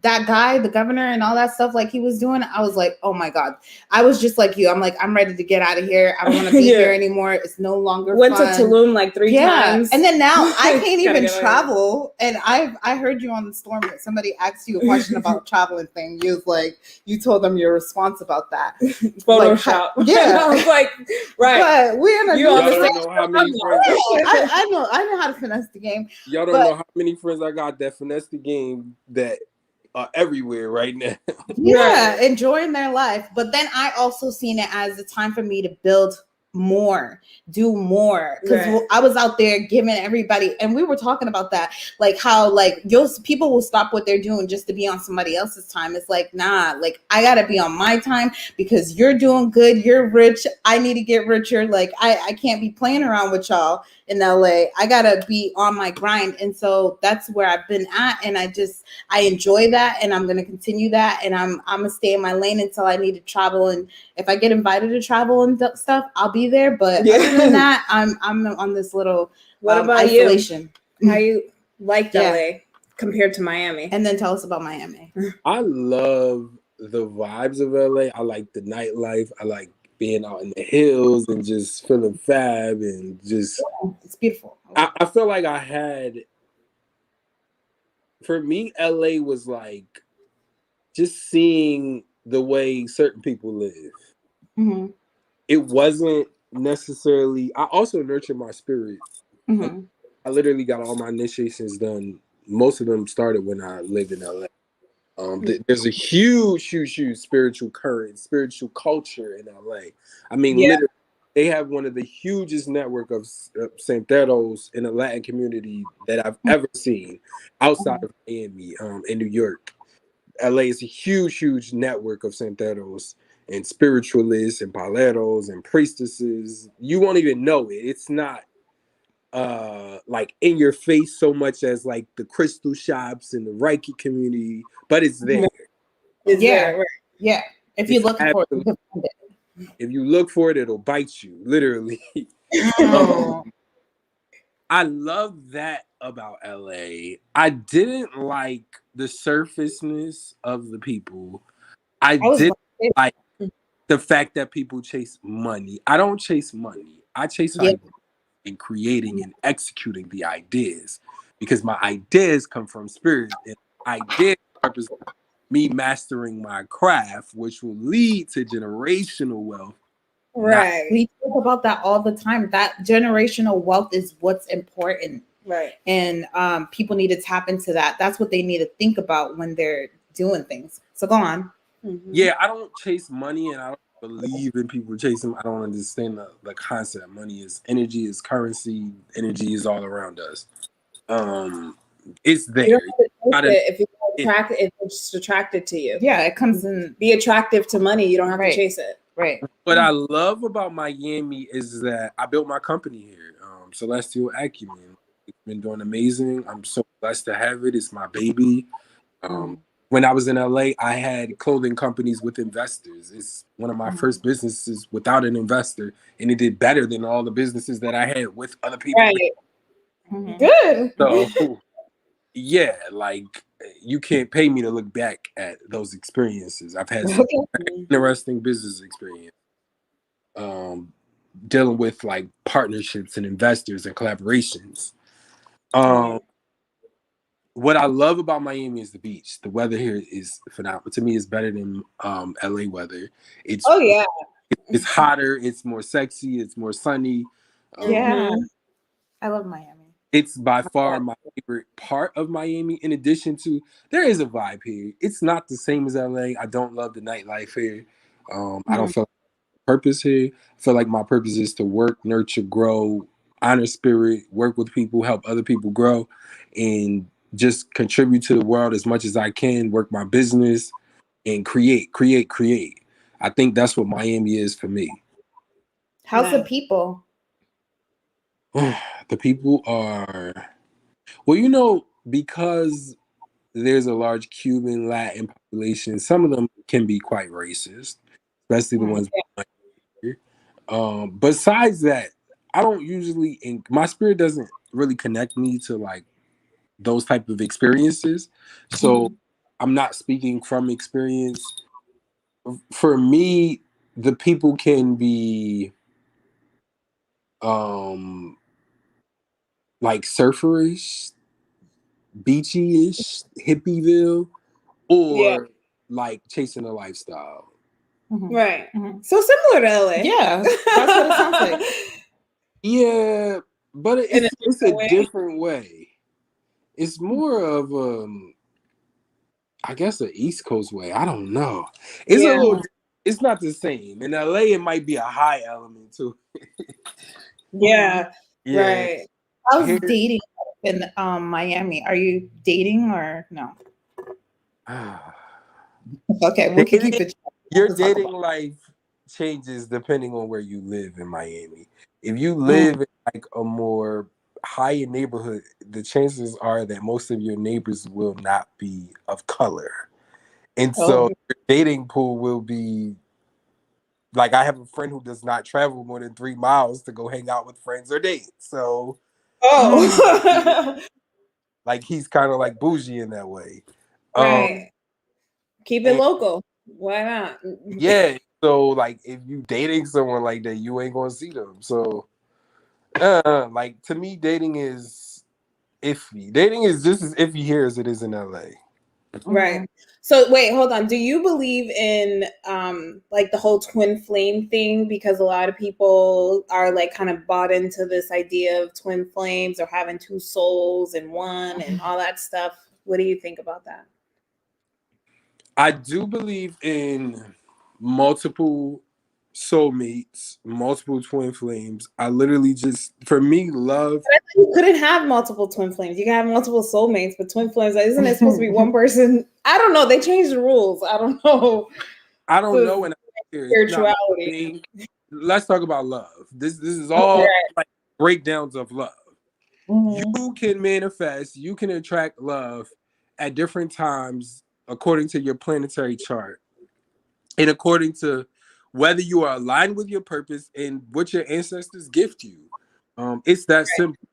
That guy, the governor, and all that stuff, like he was doing, I was like, oh my God. I was just like you. I'm like, I'm ready to get out of here. I don't want to be here anymore. It's no longer Went fun. to Tulum like 3 times. And then now I can't even travel. And I heard you on the storm that somebody asked you a question about traveling thing. You was like, you told them your response about that. Photoshop. Like, yeah. I was like, right. But we're in a y'all don't know how many friends. I know how to finesse the game. Y'all don't know how many friends I got that finesse the game that are everywhere right now. Yeah, enjoying their life. But then I also seen it as a time for me to build more, do more, because I was out there giving everybody, and we were talking about that, like how like people will stop what they're doing just to be on somebody else's time. It's like, nah, like I gotta be on my time because you're doing good, you're rich, I need to get richer. Like I can't be playing around with y'all in LA. I gotta be on my grind. And so that's where I've been at, and I enjoy that, and I'm gonna continue that, and I'm gonna stay in my lane until I need to travel. And if I get invited to travel and stuff, I'll be there. But other than that, I'm on this little isolation. How you like LA compared to Miami? And then tell us about Miami. I love the vibes of LA. I like the nightlife. I like being out in the hills and just feeling fab and just it's beautiful. I feel like I had, for me, LA was like just seeing the way certain people live. Mm-hmm. It wasn't necessarily, I also nurtured my spirit. Mm-hmm. Like, I literally got all my initiations done. Most of them started when I lived in LA. There's a huge spiritual current, spiritual culture in LA. I mean, literally, they have one of the hugest network of Santeros in the Latin community that I've ever seen outside of Miami, in New York. LA is a huge network of Santeros and spiritualists and paleros and priestesses. You won't even know it. It's not like in your face so much as like the crystal shops and the Reiki community, but it's there. There, right. Yeah. If you're looking for it, if you look for it, it'll bite you, literally. I love that about LA. I didn't like the surfaceness of the people. I didn't like the fact that people chase money. I don't chase money. I chase ideas and creating and executing the ideas, because my ideas come from spirit, and ideas represent me mastering my craft, which will lead to generational wealth. Right. We talk about that all the time. That generational wealth is what's important. Right. And people need to tap into that. That's what they need to think about when they're doing things. So go on. Mm-hmm. Yeah, I don't chase money, and I don't believe in people chasing. I don't understand the concept. Money is energy, is currency. Energy is all around us. It's there. You don't have to if it's attracted to you. Yeah, it comes in. Be attractive to money. You don't have to chase it. Right. What I love about Miami is that I built my company here, Celestial Acumen. It's been doing amazing. I'm so blessed to have it. It's my baby. When I was in LA, I had clothing companies with investors. It's one of my first businesses without an investor, and it did better than all the businesses that I had with other people. Right. Good. So, yeah, like you can't pay me to look back at those experiences. I've had some interesting business experience, dealing with like partnerships and investors and collaborations. What I love about Miami is the beach. The weather here is phenomenal. To me, it's better than LA weather. It's it's hotter. It's more sexy. It's more sunny. I love Miami. It's by far my favorite part of Miami. In addition to, there is a vibe here. It's not the same as LA. I don't love the nightlife here. I don't feel purpose here. I feel like my purpose is to work, nurture, grow, honor spirit, work with people, help other people grow, and just contribute to the world as much as I can, work my business, and create. I think that's what Miami is for me. How's the people? The people are, well, because there's a large Cuban Latin population, some of them can be quite racist, especially the ones here. Besides that, I don't usually, my spirit doesn't really connect me to like those type of experiences. So I'm not speaking from experience. For me, the people can be like surferish, beachy-ish, hippieville, or like chasing a lifestyle. Right. So similar to LA. Yeah, that's what it sounds like. Yeah, but it's a different way. It's more of I guess the East Coast way. I don't know. It's a little. It's not the same. In LA, it might be a high element too. Yeah. Right. How's dating in Miami? Are you dating or no? Okay, we can keep it. Your dating life changes depending on where you live in Miami. If you live in like a more high neighborhood, the chances are that most of your neighbors will not be of color. And so your dating pool will be like, I have a friend who does not travel more than 3 miles to go hang out with friends or date. So like he's kind of like bougie in that way. Right. Keep it local. Why not? Yeah. So like if you dating someone like that, you ain't gonna see them. So like to me, dating is iffy. Dating is just as iffy here as it is in LA. Right. So wait, hold on. Do you believe in like the whole twin flame thing? Because a lot of people are like kind of bought into this idea of twin flames or having two souls in one and all that stuff. What do you think about that? I do believe in multiple soulmates, multiple twin flames. I literally just, for me, love. You couldn't have multiple twin flames. You can have multiple soulmates, but twin flames, isn't it supposed to be one person? I don't know. They changed the rules. I don't know. I don't know. When spirituality. Let's talk about love. This is all like breakdowns of love. You can manifest, you can attract love at different times according to your planetary chart and according to whether you are aligned with your purpose and what your ancestors gift you. It's that simple.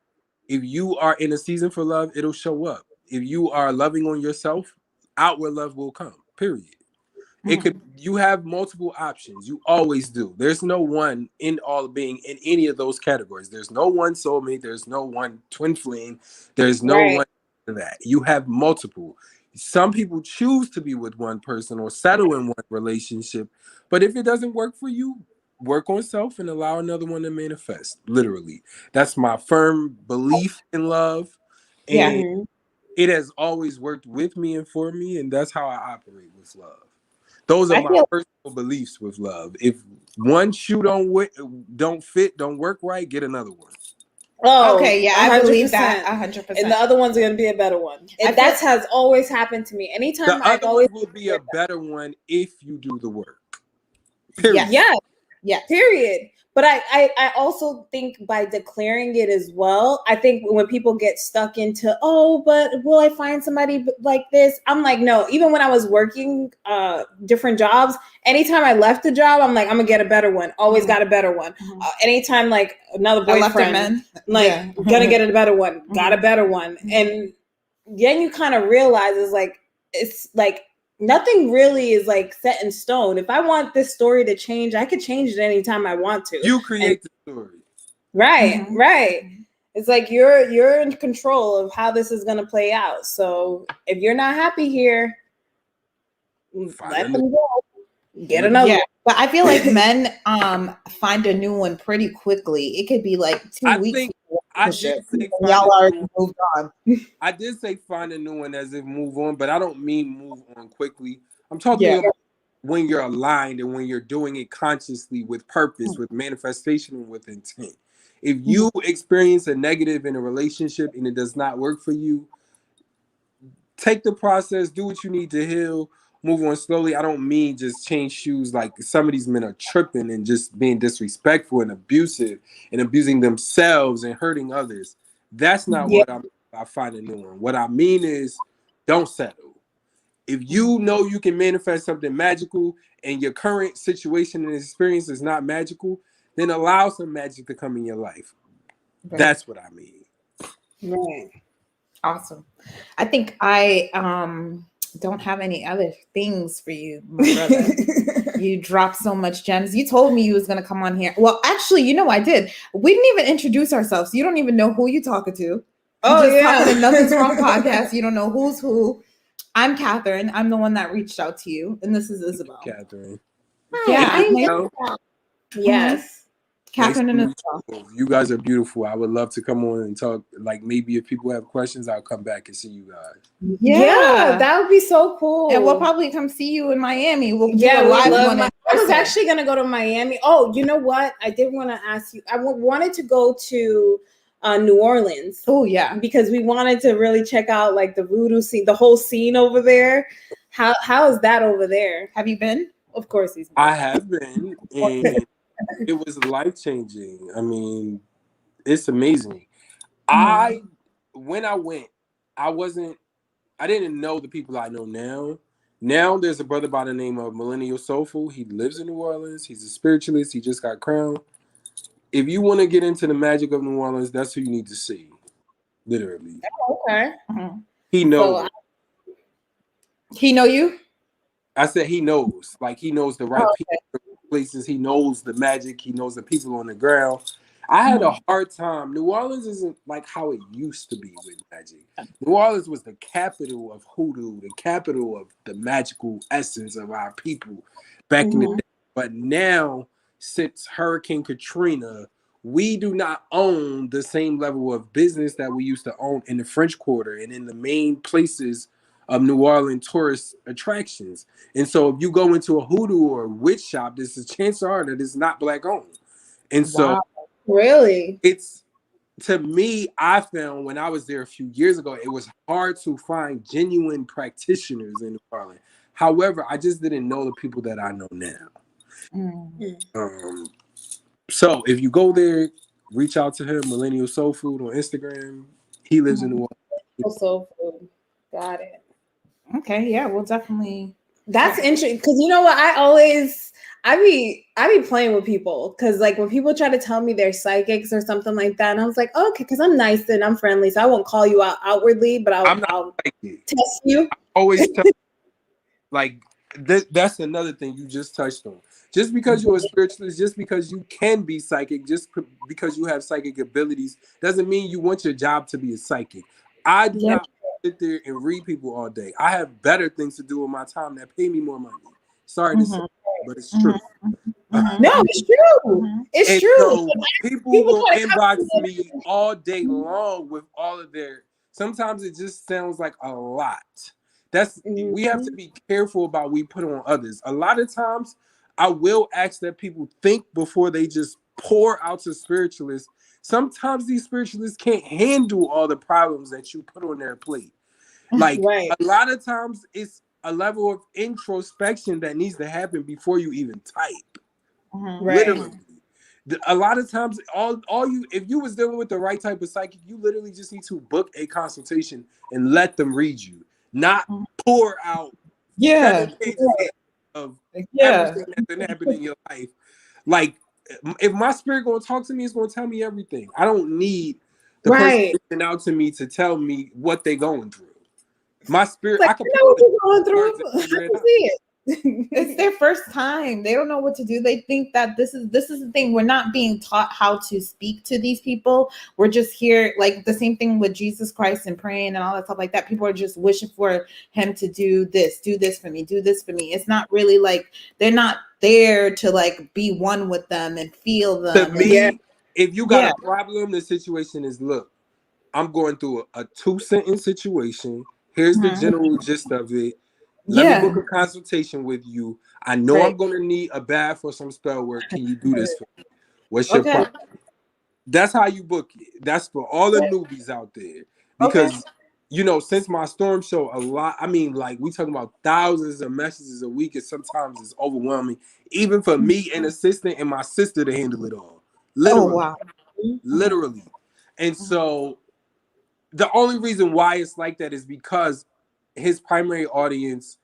If you are in a season for love, it'll show up. If you are loving on yourself, outward love will come, period. It could. You have multiple options. You always do. There's no one in all being in any of those categories. There's no one soulmate. There's no one twin flame. There's no one for that. You have multiple. Some people choose to be with one person or settle in one relationship. But if it doesn't work for you, work on self and allow another one to manifest. Literally. That's my firm belief in love. And it has always worked with me and for me. And that's how I operate with love. Those are my personal beliefs with love. If one shoe don't fit, don't work right, get another one. Oh, okay, yeah, 100%. I believe that 100%. And the other one's going to be a better one. And that has always happened to me. Anytime the other one will be a better one if you do the work. Period. Yeah. Period. But I also think by declaring it as well, I think when people get stuck into, but will I find somebody like this? I'm like, no. Even when I was working different jobs, anytime I left a job, I'm like, I'm gonna get a better one. Always got a better one. Anytime like another boyfriend, gonna get a better one. Got a better one. And then you kind of realize it's like nothing really is like set in stone. If I want this story to change, I could change it anytime I want to. You create the story. Right. It's like you're in control of how this is going to play out. So if you're not happy here, let them go. Get another one. But I feel like men find a new one pretty quickly. It could be like 2 weeks. I did say y'all already moved on. I did say find a new one as if move on, but I don't mean move on quickly. I'm talking about when you're aligned and when you're doing it consciously with purpose, with manifestation, and with intent. If you experience a negative in a relationship and it does not work for you, take the process, do what you need to heal, move on slowly. I don't mean just change shoes. Like some of these men are tripping and just being disrespectful and abusive and abusing themselves and hurting others. That's not what I find a new one. What I mean is don't settle. If you know you can manifest something magical and your current situation and experience is not magical, then allow some magic to come in your life. Right. That's what I mean. Right. Awesome. I think I don't have any other things for you, my brother. You dropped so much gems. You told me you was going to come on here. Well, actually, I did. We didn't even introduce ourselves. You don't even know who you're talking to. Talking Nothing's Wrong podcast. You don't know who's who. I'm Catherine. I'm the one that reached out to you. And this is Isabel. Catherine. Yeah, I know. Yes. Catherine and you guys are beautiful. I would love to come on and talk. Like maybe if people have questions, I'll come back and see you guys. Yeah, that would be so cool. And we'll probably come see you in Miami. We'll do a live one. I was actually gonna go to Miami. Oh, you know what? I did want to ask you. I wanted to go to New Orleans. Oh yeah, because we wanted to really check out like the voodoo scene, the whole scene over there. How is that over there? Have you been? Of course he's been. I have been, and it was life-changing. I mean, it's amazing. When I went, I didn't know the people I know now. Now there's a brother by the name of Millennial Soulful. He lives in New Orleans. He's a spiritualist. He just got crowned. If you want to get into the magic of New Orleans, that's who you need to see. Literally. Oh, okay. He knows. He know you? I said he knows. Like he knows the right places. He knows the magic. He knows the people on the ground. I had a hard time. New Orleans isn't like how it used to be with magic. New Orleans was the capital of hoodoo, the capital of the magical essence of our people back in the day. But now, since Hurricane Katrina, we do not own the same level of business that we used to own in the French Quarter and in the main places of New Orleans tourist attractions. And so if you go into a hoodoo or a witch shop, this is chances are that it's not Black owned. And so really, it's, to me, I found when I was there a few years ago, it was hard to find genuine practitioners in New Orleans. However, I just didn't know the people that I know now. So if you go there, reach out to him, Millennial Soul Food on Instagram. He lives in New Orleans. Soul Food. Got it. Okay, yeah, we'll definitely. That's interesting because you know what? I be playing with people because like when people try to tell me they're psychics or something like that, and I was like, oh, okay, because I'm nice and I'm friendly, so I won't call you out outwardly, but I'll test you. I always tell like that's another thing you just touched on. Just because you're a spiritualist, just because you can be psychic, just because you have psychic abilities, doesn't mean you want your job to be a psychic. I do not sit there and read people all day. I have better things to do with my time that pay me more money. Sorry to say, but it's true. No, it's true. It's true. So people will inbox me all day long with all of their. Sometimes it just sounds like a lot. We have to be careful about what we put on others. A lot of times, I will ask that people think before they just pour out to spiritualists. Sometimes these spiritualists can't handle all the problems that you put on their plate. Like a lot of times it's a level of introspection that needs to happen before you even type. Literally. A lot of times if you was dealing with the right type of psychic, you literally just need to book a consultation and let them read you, not pour out of everything that's been happening in your life. Like if my spirit gonna talk to me, it's gonna tell me everything. I don't need the person reaching out to me to tell me what they're going through. My spirit, I can know what you're going through. It's their first time. They don't know what to do. They think that this is the thing. We're not being taught how to speak to these people. We're just here, like the same thing with Jesus Christ and praying and all that stuff like that. People are just wishing for him to do this for me, do this for me. It's not really like they're not there to like be one with them and feel them. To me, if you got a problem, the situation is, look, I'm going through a 2-sentence situation. Here's the general gist of it. Let me book a consultation with you. I know I'm going to need a bath for some spell work. Can you do this for me? What's your problem? That's how you book it. That's for all the newbies out there. Because, you know, since my storm show, a lot, I mean, like, we talking about thousands of messages a week, and sometimes it's overwhelming, even for me, an assistant, and my sister to handle it all. Literally. Literally. And so the only reason why it's like that is because his primary audience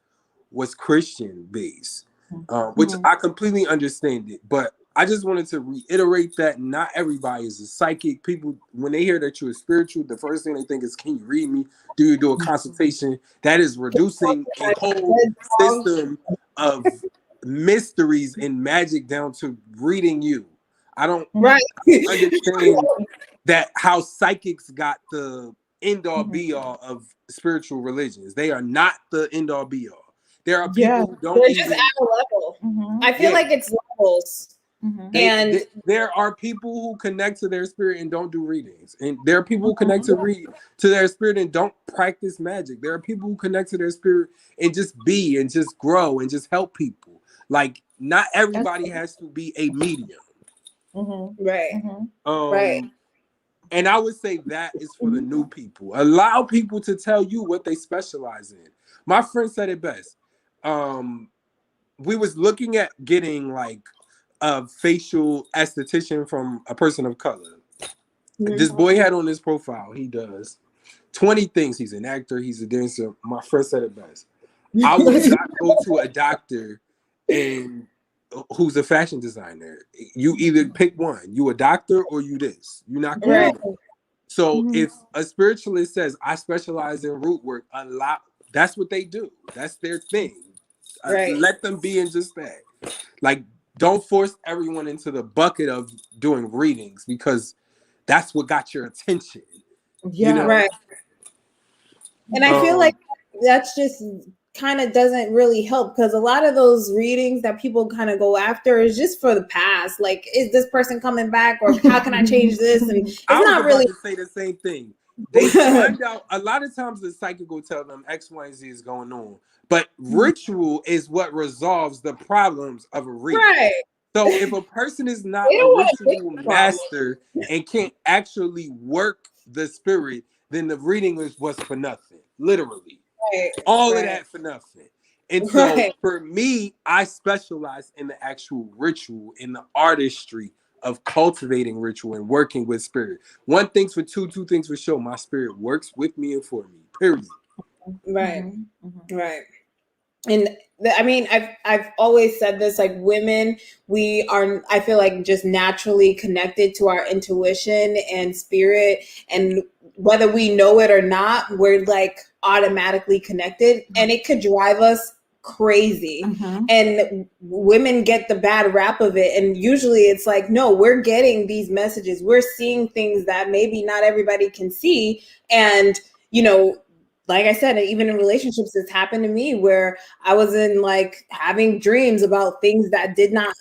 was Christian based, which I completely understand it. But I just wanted to reiterate that not everybody is a psychic. People, when they hear that you're spiritual, the first thing they think is, can you read me? Do you do a consultation? That is reducing a whole system of mysteries and magic down to reading you. I don't understand that how psychics got the end all be all of spiritual religions. They are not the end all be all. There are people who don't just at a level. I feel like it's levels. And there are people who connect to their spirit and don't do readings, and there are people who connect to their spirit and don't practice magic. There are people who connect to their spirit and just be and just grow and just help people. Like, not everybody has to be a medium. Right. And I would say that is for the new people. Allow people to tell you what they specialize in. My friend said it best. We was looking at getting like a facial esthetician from a person of color. This boy had on his profile, he does 20 things. He's an actor, he's a dancer. My friend said it best. I would not go to a doctor and who's a fashion designer. You either pick one. You a doctor or you this. You're not gonna do it. So if a spiritualist says, I specialize in root work, that's what they do. That's their thing. Let them be in just that. Like, don't force everyone into the bucket of doing readings because that's what got your attention. Yeah, you know? Right. And I feel like that's just kind of doesn't really help, because a lot of those readings that people kind of go after is just for the past. Like, is this person coming back, or how can I change this? And it's not really to say the same thing. They find out a lot of times the psychic will tell them X, Y, and Z is going on, but ritual is what resolves the problems of a reading. Right. So if a person is not a ritual master and can't actually work the spirit, then the reading was for nothing, literally. All of that for nothing. And so for me, I specialize in the actual ritual, in the artistry of cultivating ritual and working with spirit. One thing's for two things for sure. My spirit works with me and for me, period. Right. And I mean, I've always said this, like, women, we are, I feel like, just naturally connected to our intuition and spirit, and whether we know it or not, we're like automatically connected, and it could drive us crazy. And women get the bad rap of it, and usually it's like, no, we're getting these messages, we're seeing things that maybe not everybody can see. And like I said, even in relationships, it's happened to me where I was in like having dreams about things that did not,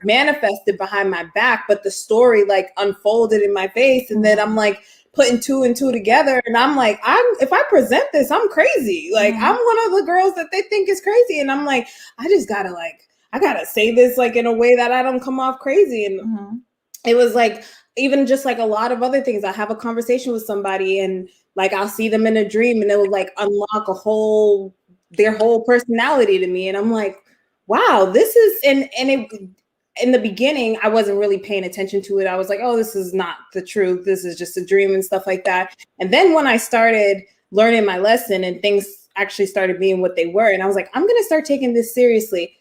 manifested behind my back, but the story like unfolded in my face. And then I'm like putting two and two together. And I'm like, if I present this, I'm crazy. Like, I'm one of the girls that they think is crazy. And I'm like, I gotta say this like in a way that I don't come off crazy. And it was like, even just like a lot of other things. I have a conversation with somebody and like I'll see them in a dream and it will like unlock their whole personality to me. And I'm like, wow, this is, and it, in the beginning, I wasn't really paying attention to it. I was like, oh, this is not the truth. This is just a dream and stuff like that. And then when I started learning my lesson and things actually started being what they were, and I was like, I'm going to start taking this seriously.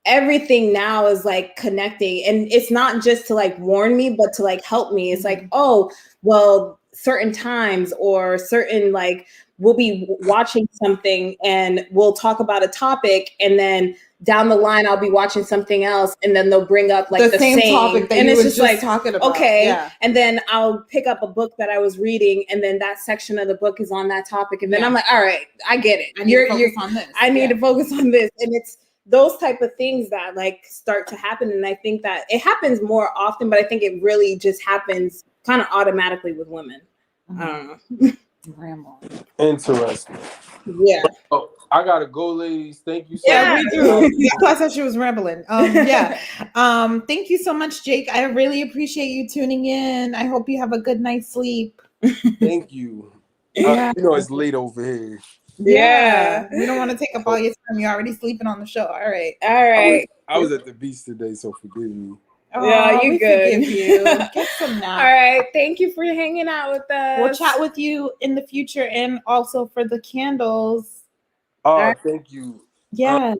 Everything now is like connecting, and it's not just to like warn me, but to like help me. It's like, oh, well, certain times or certain, like, we'll be watching something and we'll talk about a topic, and then down the line I'll be watching something else, and then they'll bring up like the same topic that you was just talking about. Okay, yeah. And then I'll pick up a book that I was reading, and then that section of the book is on that topic, and then I'm like, all right, I get it. I need to focus on this. I need to focus on this, and it's those type of things that like start to happen. And I think that it happens more often, but I think it really just happens kind of automatically with women. I don't know. Interesting. Yeah. Oh, I gotta go, ladies. Thank you so much. We do. I thought she was rambling. Thank you so much, Jake. I really appreciate you tuning in. I hope you have a good night's sleep. Thank you. It's late over here. Yeah. We don't want to take up all your time. You're already sleeping on the show. All right. I was at the beach today, so forgive me. Yeah, you good. Forgive you. Get some nap. All right. Thank you for hanging out with us. We'll chat with you in the future, and also for the candles. Thank you. Yeah.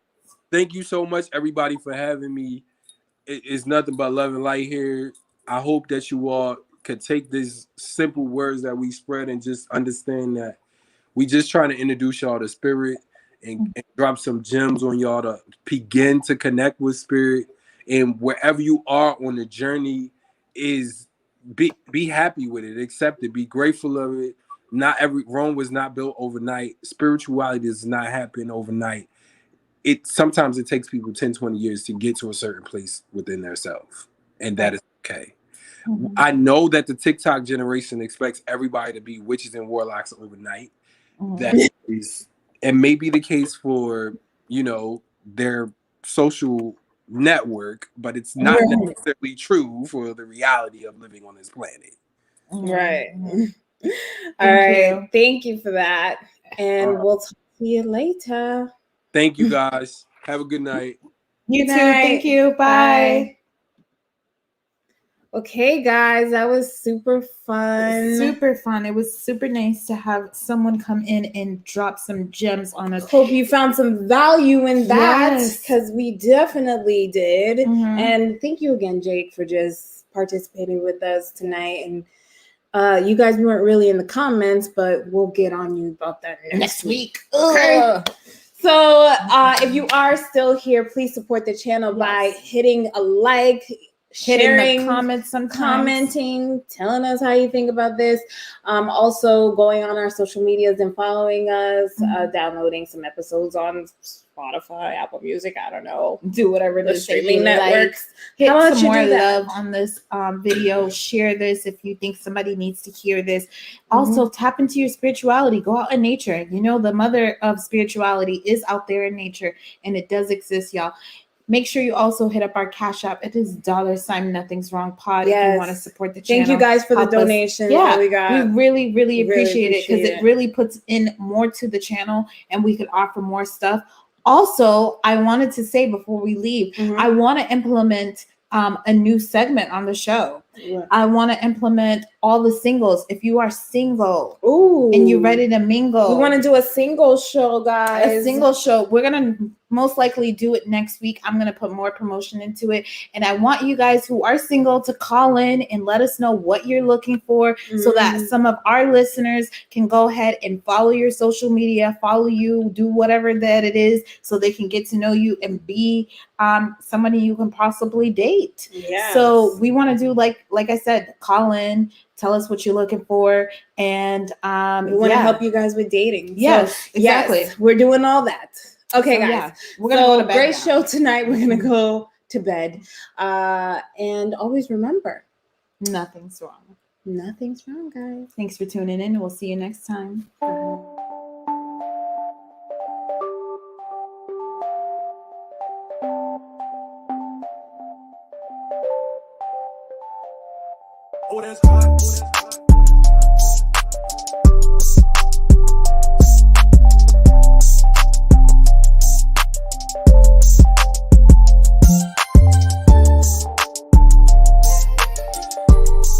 Thank you so much, everybody, for having me. It's nothing but love and light here. I hope that you all could take these simple words that we spread and just understand that we just trying to introduce y'all to spirit and drop some gems on y'all to begin to connect with spirit. And wherever you are on the journey, is be happy with it, accept it, be grateful of it. Rome was not built overnight. Spirituality does not happen overnight. sometimes it takes people 10, 20 years to get to a certain place within themselves. And that is okay. Mm-hmm. I know that the TikTok generation expects everybody to be witches and warlocks overnight. Mm-hmm. That is, and may be the case for, their social network, but it's not necessarily true for the reality of living on this planet. Right. All right. Thank you for that. And we'll talk to you later. Thank you, guys. Have a good night. You too. Thank you. Bye. Okay, guys, that was super fun. Super fun. It was super nice to have someone come in and drop some gems on us. Hope you found some value in that, because we definitely did. Mm-hmm. And thank you again, Jake, for just participating with us tonight. And you guys weren't really in the comments, but we'll get on you about that next week. Okay. So if you are still here, please support the channel by hitting a like, sharing, commenting, telling us how you think about this. Also going on our social medias and following us, downloading some episodes on Spotify, Apple Music, I don't know. Do whatever the streaming networks. Hit some more love on this video. Share this if you think somebody needs to hear this. Also, tap into your spirituality. Go out in nature. The mother of spirituality is out there in nature, and it does exist, y'all. Make sure you also hit up our Cash App. It is $ Nothing's Wrong Pod. Yes. If you want to support the channel. Thank you guys for the donations. Yeah, we really, really appreciate it, because it really puts in more to the channel, and we could offer more stuff. Also, I wanted to say before we leave, I want to implement a new segment on the show. Yeah. I want to implement all the singles. If you are single and you're ready to mingle, we want to do a single show, guys. A single show. We're going to most likely do it next week. I'm going to put more promotion into it. And I want you guys who are single to call in and let us know what you're looking for, so that some of our listeners can go ahead and follow your social media, follow you, do whatever that it is, so they can get to know you and be somebody you can possibly date. Yes. So we want to do like I said, call in, tell us what you're looking for, and we want to help you guys with dating. Yes, so, exactly. Yes, we're doing all that. Okay, so, guys. We're gonna go to bed. Great show tonight. We're gonna go to bed. And always remember, nothing's wrong. Nothing's wrong, guys. Thanks for tuning in. We'll see you next time. Bye.